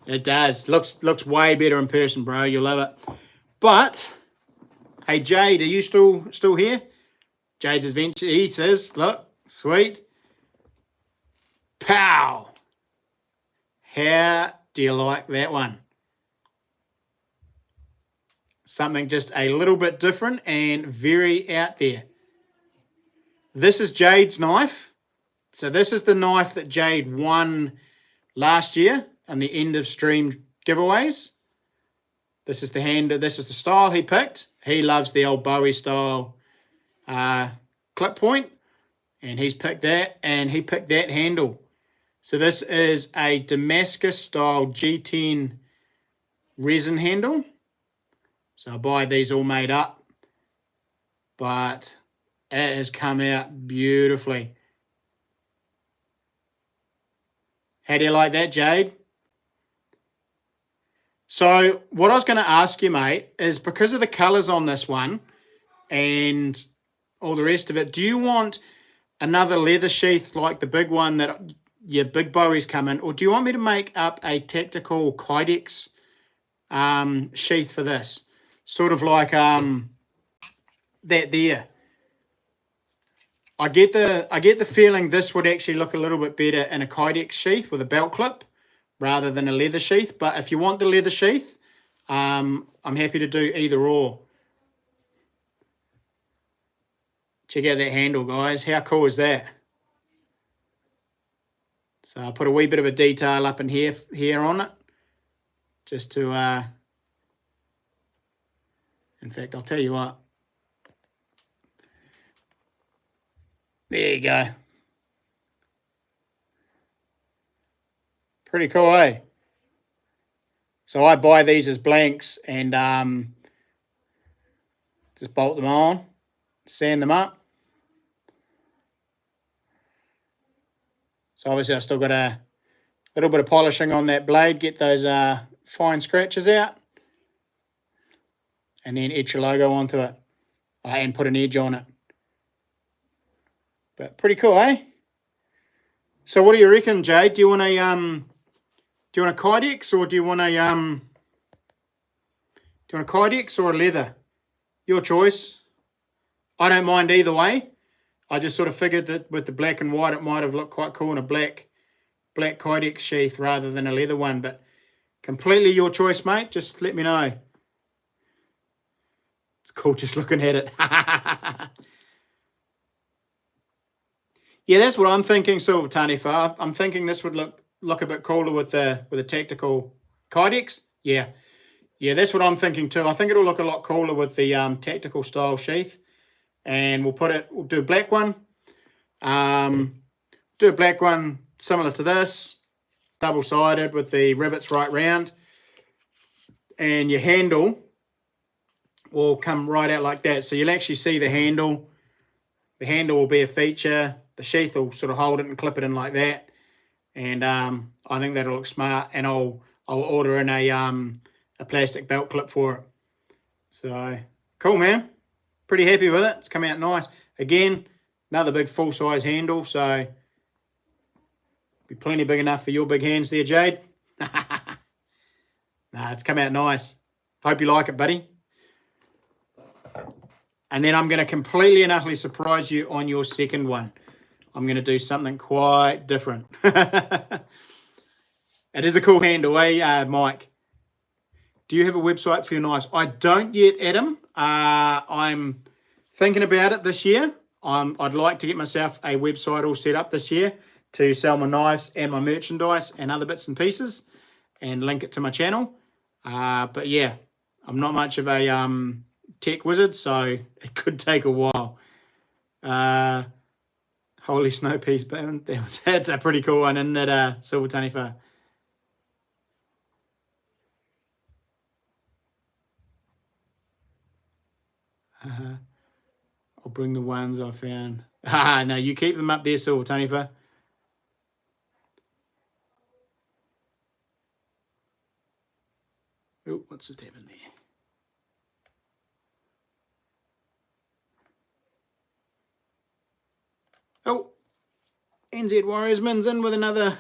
It does. Looks way better in person, bro. You'll love it. But hey, Jade, are you still here? Jade's Adventure. He says, look, sweet. Pow! How do you like that one? Something just a little bit different and very out there. This is Jade's knife. So this is the knife that Jade won last year on the end of stream giveaways. This is the handle. This is the style he picked. He loves the old Bowie style clip point, and he's picked that, and he picked that handle. So this is a Damascus style G10 resin handle. So I buy these all made up, but it has come out beautifully. How do you like that, Jade? So what I was going to ask you, mate, is because of the colours on this one and all the rest of it, do you want another leather sheath like the big one that your big Bowies come in, or do you want me to make up a tactical Kydex sheath for this? Sort of like that there. I get the feeling this would actually look a little bit better in a Kydex sheath with a belt clip rather than a leather sheath. But if you want the leather sheath, I'm happy to do either or. Check out that handle, guys. How cool is that? So I'll put a wee bit of a detail up in here on it, just to, in fact, I'll tell you what. There you go. Pretty cool, eh? So I buy these as blanks and just bolt them on, sand them up. So obviously I still got a little bit of polishing on that blade, get those fine scratches out, and then etch your logo onto it and put an edge on it. But pretty cool, eh? So what do you reckon, Jade? Do you want a Kydex, or do you want a Kydex or a leather? Your choice. I don't mind either way. I just sort of figured that with the black and white, it might have looked quite cool in a black Kydex sheath rather than a leather one. But completely your choice, mate. Just let me know. It's cool just looking at it. Yeah, that's what I'm thinking, Silver Taniwha. I'm thinking this would look a bit cooler with a tactical Kydex. Yeah, that's what I'm thinking too. I think it'll look a lot cooler with the tactical style sheath. And we'll do a black one. Do a black one similar to this, double-sided with the rivets right round. And your handle will come right out like that. So you'll actually see the handle. The handle will be a feature. The sheath will sort of hold it and clip it in like that. And I think that'll look smart. And I'll order in a plastic belt clip for it. So cool, man. Pretty happy with it. It's come out nice. Again, another big full-size handle, so be plenty big enough for your big hands there, Jade. Nah, it's come out nice. Hope you like it, buddy. And then I'm going to completely and utterly surprise you on your second one. I'm going to do something quite different. It is a cool handle, eh, Mike? Do you have a website for your knives? I don't yet, Adam. I'm thinking about it this year. I'd like to get myself a website all set up this year to sell my knives and my merchandise and other bits and pieces and link it to my channel. But yeah, I'm not much of a tech wizard, so it could take a while. Holy snow piece, that's a pretty cool one, isn't it, Silver Taniwha? I'll bring the ones I found. No, you keep them up there, Silver Taniwha. Oh, what's just happened there? Oh, NZ Warriorsman's in with another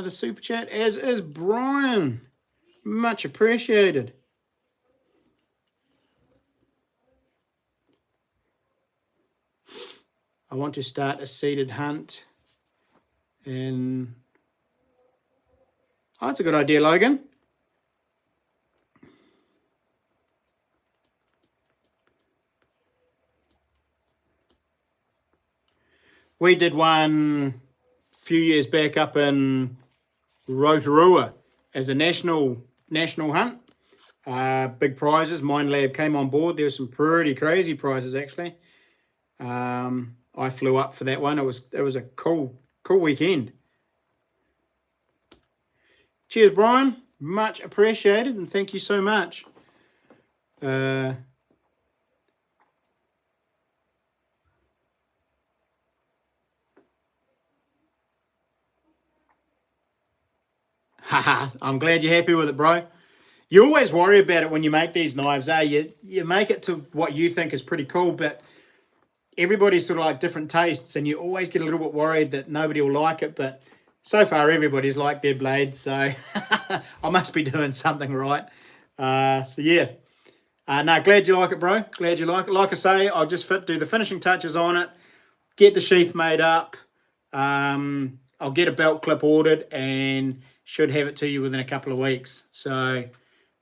super chat, as is Brian. Much appreciated. I want to start a seeded hunt in... Oh, that's a good idea, Logan. We did one a few years back up in Rotorua as a national hunt. Big prizes. Minelab came on board. There were some pretty crazy prizes actually. I flew up for that one. It was a cool weekend. Cheers, Brian. Much appreciated, and thank you so much. Haha, I'm glad you're happy with it, bro. You always worry about it when you make these knives, eh? You make it to what you think is pretty cool, but everybody's sort of like different tastes, and you always get a little bit worried that nobody will like it, but so far everybody's liked their blades, so I must be doing something right. So yeah. No, glad you like it, bro. Glad you like it. Like I say, I'll just do the finishing touches on it, get the sheath made up. I'll get a belt clip ordered and should have it to you within a couple of weeks. So,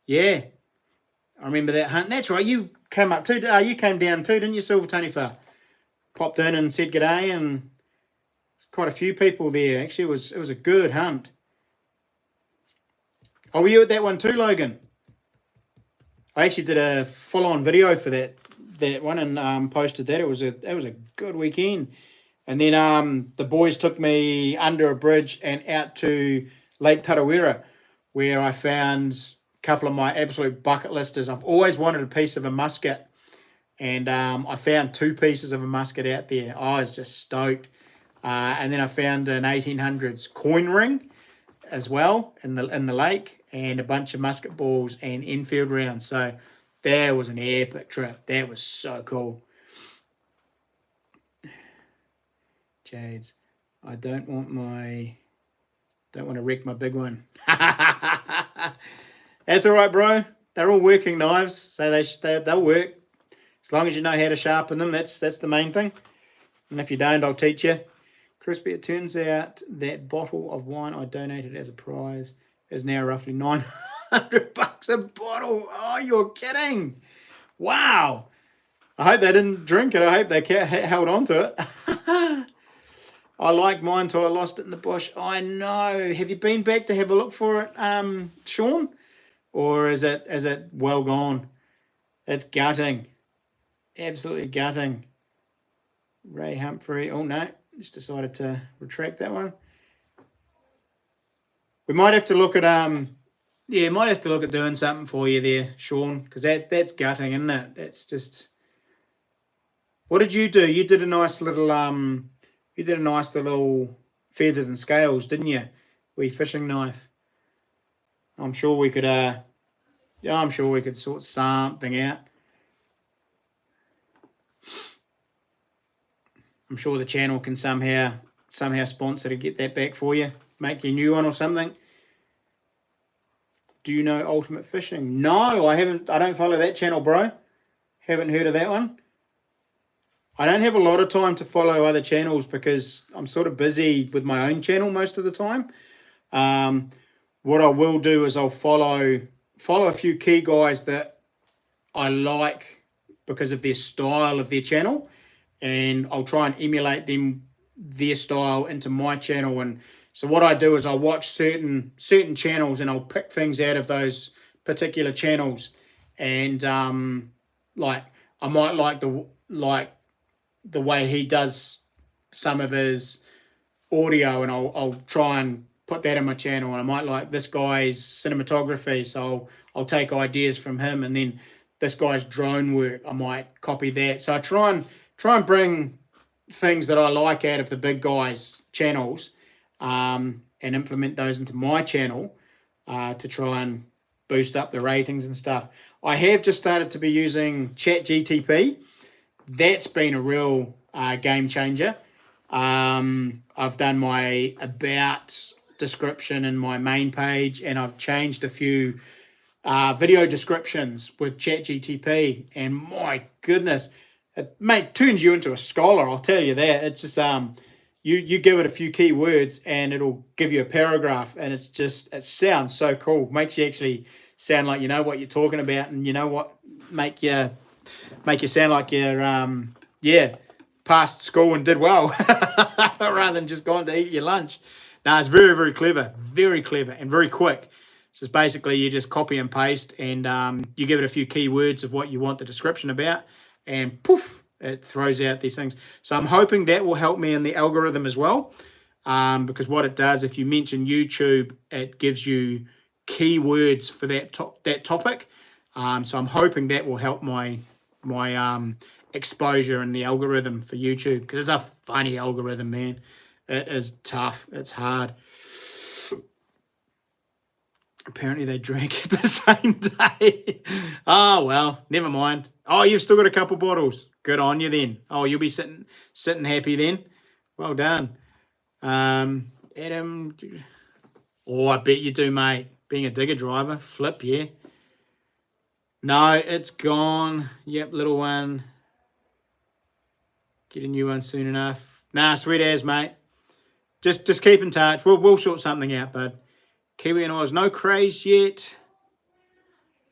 yeah. I remember that hunt. That's right. You came up too. You came down too, didn't you, Silver Tony Far? Popped in and said g'day, and there's quite a few people there. Actually, it was a good hunt. Oh, were you at that one too, Logan? I actually did a full-on video for that one and posted that. It was a good weekend. And then the boys took me under a bridge and out to Lake Tarawera, where I found a couple of my absolute bucket listers. I've always wanted a piece of a musket, and I found 2 pieces of a musket out there. I was just stoked. And then I found an 1800s coin ring as well in the lake, and a bunch of musket balls and Enfield rounds. So that was an epic trip. That was so cool. Jades, I don't want to wreck my big one. That's all right, bro. They're all working knives, so they'll work as long as you know how to sharpen them. That's the main thing. And if you don't, I'll teach you. Crispy, it turns out that bottle of wine I donated as a prize is now roughly $900 a bottle. Oh, you're kidding. Wow. I hope they didn't drink it. I hope they held on to it. I like mine till I lost it in the bush. I know. Have you been back to have a look for it, Sean? Or is it well gone? It's gutting. Absolutely gutting. Ray Humphrey. Oh, no. Just decided to retract that one. We might have to look at might have to look at doing something for you there, Sean, because that's gutting, isn't it? That's just. What did you do? You did a nice little feathers and scales, didn't you? Wee fishing knife. I'm sure we could sort something out. I'm sure the channel can somehow sponsor to get that back for you. Make you a new one or something. Do you know Ultimate Fishing? No, I haven't. I don't follow that channel, bro. Haven't heard of that one. I don't have a lot of time to follow other channels because I'm sort of busy with my own channel most of the time. What I will do is I'll follow a few key guys that I like because of their style of their channel, and I'll try and emulate their style into my channel. And so what I do is I watch certain channels, and I'll pick things out of those particular channels, and like I might like the way he does some of his audio, and I'll try and put that in my channel. And I might like this guy's cinematography, so I'll take ideas from him, and then this guy's drone work, I might copy that. So I try and bring things that I like out of the big guys' channels, and implement those into my channel to try and boost up the ratings and stuff. I have just started to be using ChatGTP. That's been a real game changer. I've done my about description in my main page, and I've changed a few video descriptions with ChatGTP, and my goodness, it turns you into a scholar, I'll tell you that. It's just you give it a few keywords and it'll give you a paragraph, and it sounds so cool. Makes you actually sound like you know what you're talking about, and you know what make you sound like you're passed school and did well rather than just going to eat your lunch. Now, it's very, very clever and very quick. So it's basically you just copy and paste and you give it a few keywords of what you want the description about and poof, it throws out these things. So I'm hoping that will help me in the algorithm as well, because what it does, if you mention YouTube, it gives you keywords for that topic. So I'm hoping that will help my exposure in the algorithm for YouTube, because it's a funny algorithm, man. It is tough. It's hard. Apparently they drank it the same day. Oh, well, never mind. Oh, you've still got a couple bottles. Good on you then. Oh, you'll be sitting happy then. Well done. Adam. Oh, I bet you do, mate. Being a digger driver. Flip, yeah. No, it's gone. Yep, little one. Get a new one soon enough. Nah, sweet as, mate. Just keep in touch. We'll sort something out, bud. Kiwi and Oz, no craze yet.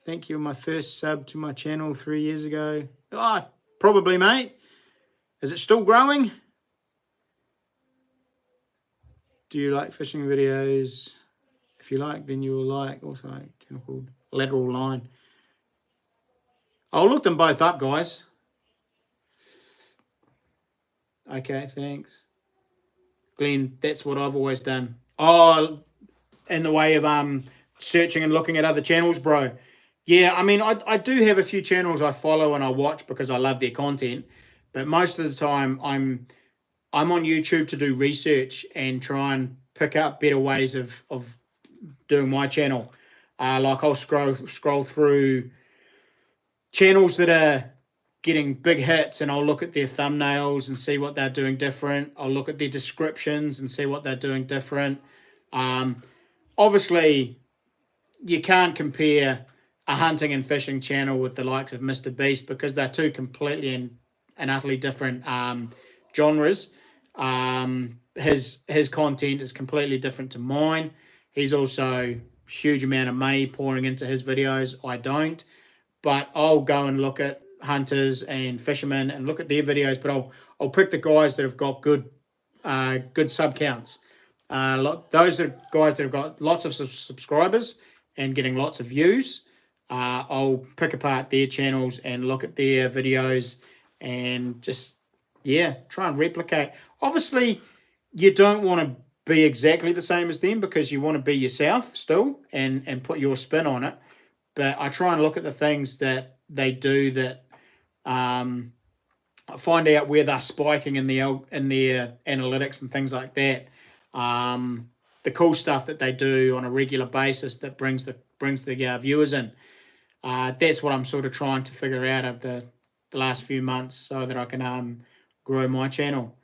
Thank you, my first sub to my channel 3 years ago. Oh, probably, mate. Is it still growing? Do you like fishing videos? If you like, then you will like. Also, a channel called Lateral Line. I'll look them both up, guys. Okay, thanks. Glenn, that's what I've always done. Oh, in the way of searching and looking at other channels, bro. Yeah, I mean, I do have a few channels I follow and I watch because I love their content, but most of the time I'm on YouTube to do research and try and pick up better ways of doing my channel. Like I'll scroll through channels that are getting big hits and I'll look at their thumbnails and see what they're doing different. I'll look at their descriptions and see what they're doing different. Obviously, you can't compare a hunting and fishing channel with the likes of Mr. Beast because they're two completely and utterly different genres. His content is completely different to mine. He's also huge amount of money pouring into his videos. I don't, but I'll go and look at hunters and fishermen and look at their videos, but I'll pick the guys that have got good sub counts. Those are guys that have got lots of subscribers and getting lots of views. I'll pick apart their channels and look at their videos and just, yeah, try and replicate. Obviously, you don't want to be exactly the same as them because you want to be yourself still and put your spin on it. But I try and look at the things that they do that find out where they're spiking in their analytics and things like that. The cool stuff that they do on a regular basis that brings the viewers in. That's what I'm sort of trying to figure out of the last few months so that I can grow my channel.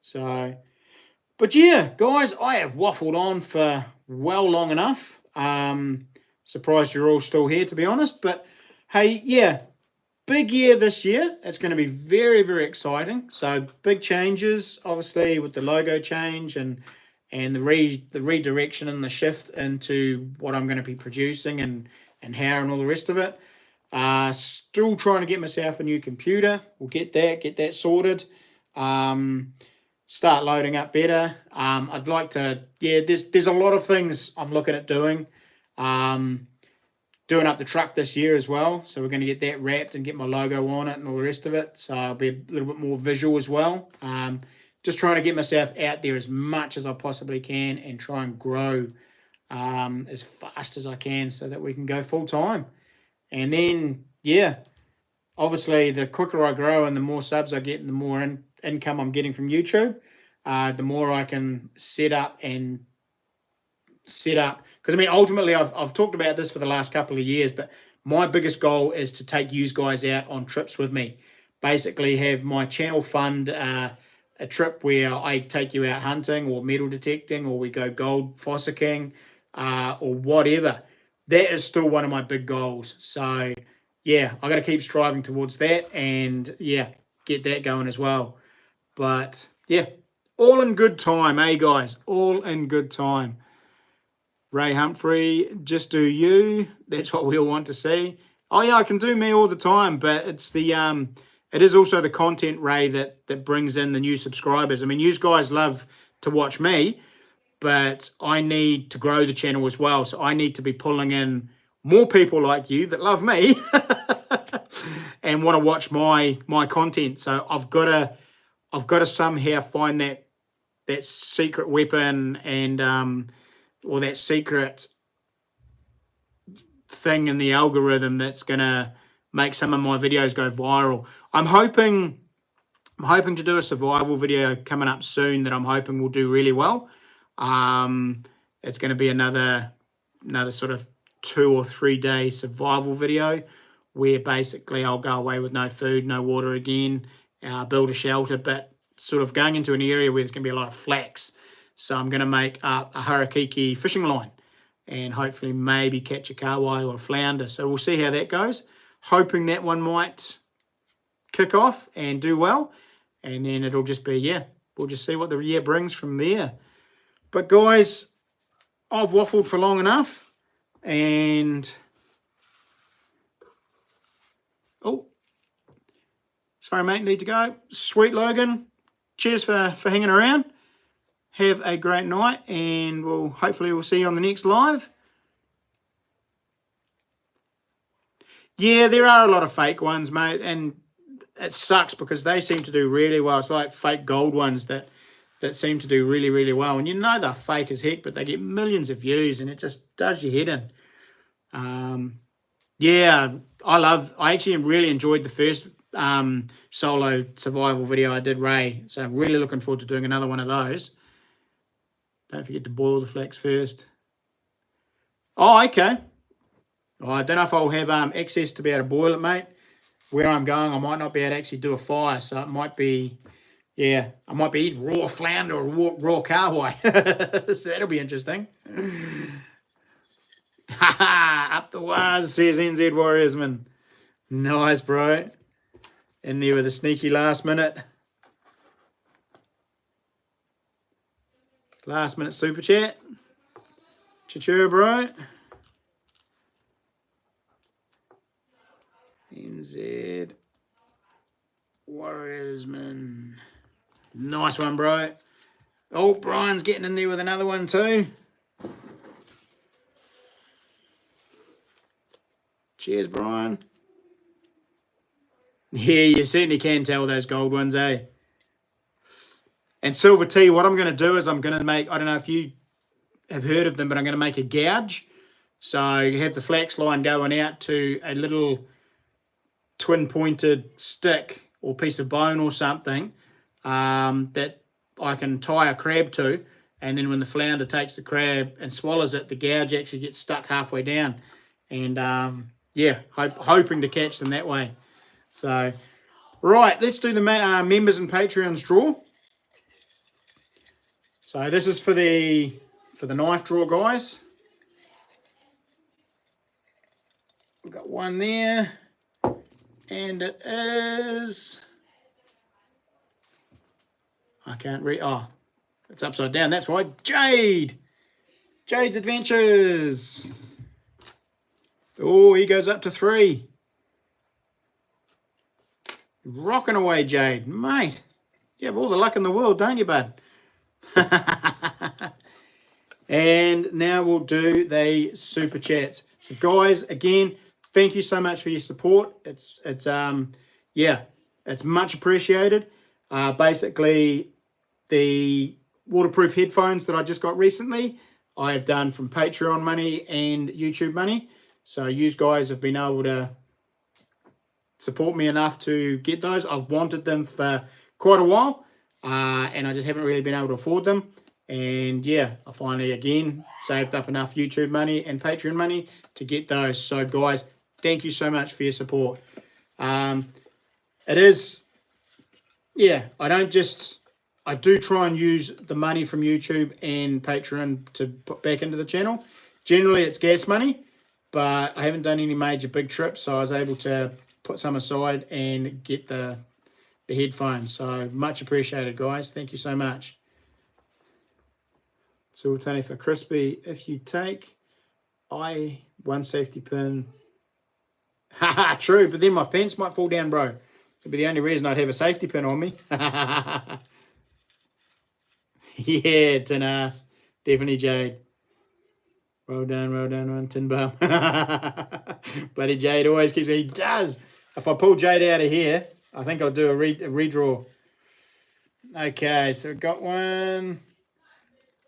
So, but yeah, guys, I have waffled on for well long enough. Surprised you're all still here, to be honest. But hey, yeah, big year this year. It's going to be very, very exciting. So big changes, obviously, with the logo change and the redirection and the shift into what I'm going to be producing and how and all the rest of it. Still trying to get myself a new computer. We'll get that sorted. Start loading up better. I'd like to, yeah, there's a lot of things I'm looking at doing. Doing up the truck this year as well. So we're going to get that wrapped and get my logo on it and all the rest of it. So I'll be a little bit more visual as well. Just trying to get myself out there as much as I possibly can and try and grow as fast as I can so that we can go full time. And then, yeah, obviously the quicker I grow and the more subs I get and the more income I'm getting from YouTube, the more I can set up. Because, I mean, ultimately, I've talked about this for the last couple of years, but my biggest goal is to take you guys out on trips with me. Basically, have my channel fund a trip where I take you out hunting or metal detecting or we go gold fossicking or whatever. That is still one of my big goals. So, yeah, I got to keep striving towards that and, yeah, get that going as well. But, yeah, all in good time, eh, guys? All in good time. Ray Humphrey, just do you. That's what we all want to see. Oh yeah, I can do me all the time, but it's the it is also the content, Ray, that brings in the new subscribers. I mean, you guys love to watch me, but I need to grow the channel as well. So I need to be pulling in more people like you that love me and want to watch my content. So I've got to somehow find that secret weapon and or that secret thing in the algorithm that's gonna make some of my videos go viral. I'm hoping to do a survival video coming up soon that I'm hoping will do really well. It's going to be another sort of 2 or 3 day survival video where basically I'll go away with no food, no water again, build a shelter, but sort of going into an area where there's going to be a lot of flax. So I'm going to make up a harakiki fishing line and hopefully maybe catch a kahawai or a flounder. So we'll see how that goes. Hoping that one might kick off and do well. And then it'll just be, yeah, we'll just see what the year brings from there. But guys, I've waffled for long enough. And, oh, sorry mate, need to go. Sweet Logan, cheers for hanging around. Have a great night, and hopefully we'll see you on the next live. Yeah, there are a lot of fake ones, mate, and it sucks because they seem to do really well. It's like fake gold ones that seem to do really, really well. And you know they're fake as heck, but they get millions of views, and it just does your head in. Yeah, I actually really enjoyed the first solo survival video I did, Ray. So I'm really looking forward to doing another one of those. Don't forget to boil the flax first. Oh, okay. Oh, I don't know if I'll have access to be able to boil it, mate. Where I'm going, I might not be able to actually do a fire, so it might be, yeah, I might be eating raw flounder or raw kahawai. So that'll be interesting. Up the waz, says NZ Warriorsman. Nice, bro. In there with a sneaky last minute. Last minute super chat. Cha-choo, bro. NZ Warriorsman. Nice one, bro. Oh, Brian's getting in there with another one too. Cheers, Brian. Yeah, you certainly can tell those gold ones, eh? And Silver Tea, what I'm going to do is I'm going to make, I don't know if you have heard of them, but I'm going to make a gouge. So you have the flax line going out to a little twin-pointed stick or piece of bone or something that I can tie a crab to. And then when the flounder takes the crab and swallows it, the gouge actually gets stuck halfway down. And, yeah, hoping to catch them that way. So, right, let's do the members and Patreons draw. So this is for the knife draw, guys. We've got one there, and it is, I can't read, oh, it's upside down, that's why. Jade! Jade's Adventures! Oh, he goes up to 3. Rocking away, Jade. Mate, you have all the luck in the world, don't you, bud? And now we'll do the super chats. So guys, again, thank you so much for your support. It's yeah, it's much appreciated. Basically, the waterproof headphones that I just got recently, I have done from Patreon money and YouTube money. So you guys have been able to support me enough to get those. I've wanted them for quite a while, and I just haven't really been able to afford them. And yeah, I finally again saved up enough YouTube money and Patreon money to get those. So guys, thank you so much for your support. It is, yeah, I do try and use the money from YouTube and Patreon to put back into the channel. Generally it's gas money, but I haven't done any major big trips, so I was able to put some aside and get the headphones. So much appreciated, guys. Thank you so much. So we'll turn it for Crispy. If you take one safety pin. Haha, true, but then my pants might fall down, bro. It'd be the only reason I'd have a safety pin on me. Yeah, tin ass. Definitely Jade. Well done, Tin Bum. Bloody Jade always keeps me. He does. If I pull Jade out of here, I think I'll do a redraw. Okay, so we've got one.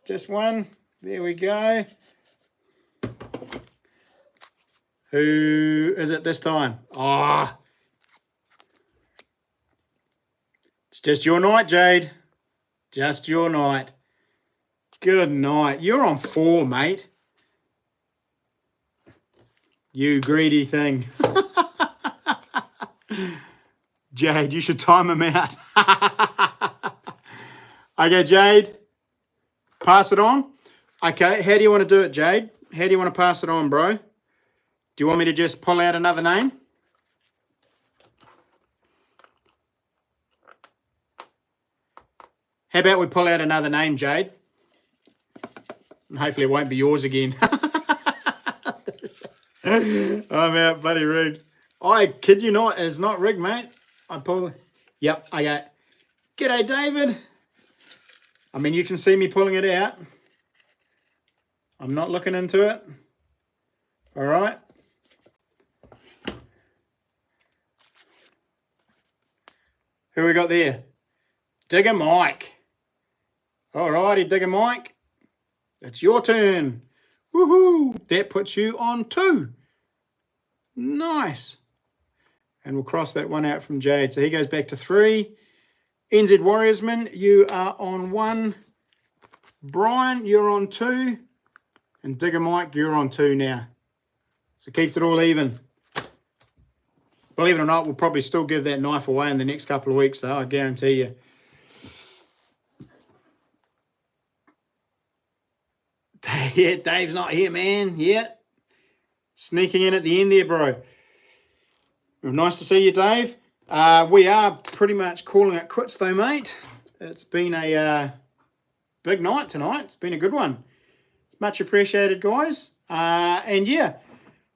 Just one. There we go. Who is it this time? Ah. Oh, it's just your night, Jade. Just your night. Good night. You're on 4, mate. You greedy thing. Jade, you should time him out. Okay, Jade. Pass it on. Okay, how do you want to do it, Jade? How do you want to pass it on, bro? Do you want me to just pull out another name? How about we pull out another name, Jade? And hopefully it won't be yours again. I'm out, bloody rigged. I kid you not, it's not rigged, mate. I pull. Yep, I got. G'day, David. I mean, you can see me pulling it out. I'm not looking into it. All right. Who we got there? Digger Mike. All righty, Digger Mike. It's your turn. Woohoo! That puts you on 2. Nice. And we'll cross that one out from Jade. So he goes back to 3. NZ Warriorsman, you are on 1. Brian, you're on 2. And Digger Mike, you're on 2 now. So keeps it all even. Believe it or not, we'll probably still give that knife away in the next couple of weeks, though, I guarantee you. Yeah, Dave's not here, man. Yeah. Sneaking in at the end there, bro. Nice to see you, Dave. We are pretty much calling it quits, though, mate. It's been a big night tonight. It's been a good one. It's much appreciated, guys. And, yeah,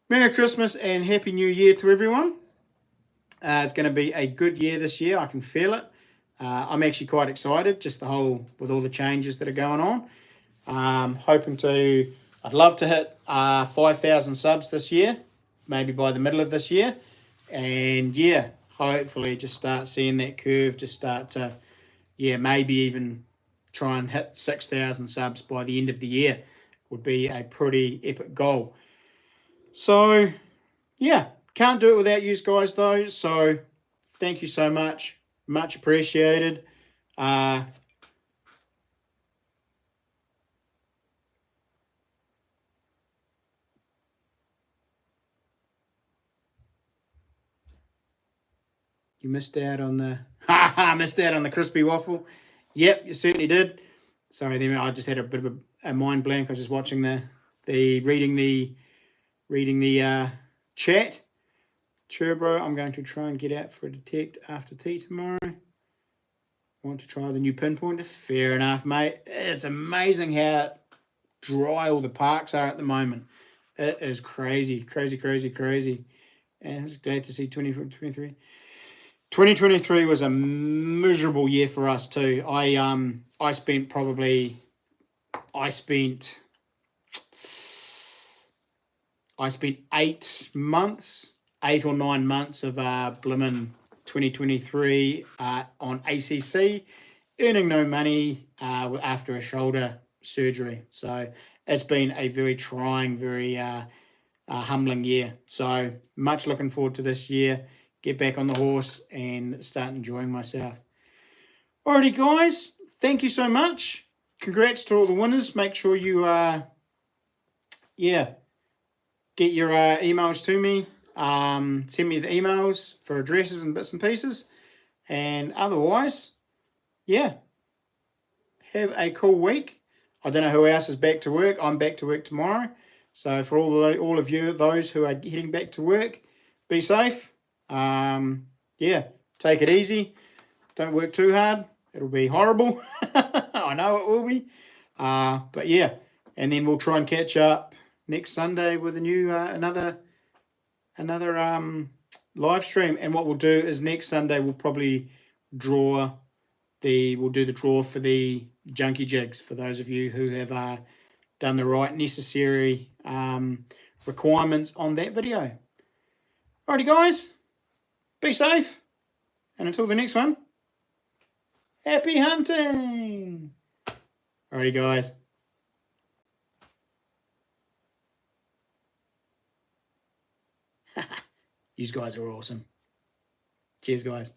Merry Christmas and Happy New Year to everyone. It's going to be a good year this year. I can feel it. I'm actually quite excited, just with all the changes that are going on. Hoping to, I'd love to hit 5,000 subs this year, maybe by the middle of this year. And yeah, hopefully just start seeing that curve, just start to, yeah, maybe even try and hit 6,000 subs by the end of the year would be a pretty epic goal. So yeah, can't do it without you guys though. So thank you so much. Much appreciated. You missed out on the missed out on the crispy waffle. Yep, you certainly did. Sorry, then I just had a bit of a mind blank. I was just watching reading the chat. Turbo, I'm going to try and get out for a detect after tea tomorrow. Want to try the new pinpointer? Fair enough, mate. It's amazing how dry all the parks are at the moment. It is crazy. And it's glad to see 2023. 2023 was a miserable year for us too. I spent 8 or 9 months of blimmin' 2023 on ACC, earning no money after a shoulder surgery. So it's been a very trying, very humbling year. So much looking forward to this year. Get back on the horse and start enjoying myself. Alrighty, guys. Thank you so much. Congrats to all the winners. Make sure you, get your emails to me. Send me the emails for addresses and bits and pieces. And otherwise, yeah, have a cool week. I don't know who else is back to work. I'm back to work tomorrow. So for all of you, those who are heading back to work, be safe. Yeah, take it easy. Don't work too hard. It'll be horrible. I know it will be. But yeah, and then we'll try and catch up next Sunday with a new another live stream. And what we'll do is next Sunday we'll probably we'll do the draw for the Junkie Jigs for those of you who have done the right necessary requirements on that video. Alrighty, guys, be safe, and until the next one, happy hunting. Alrighty, guys. You guys are awesome. Cheers, guys.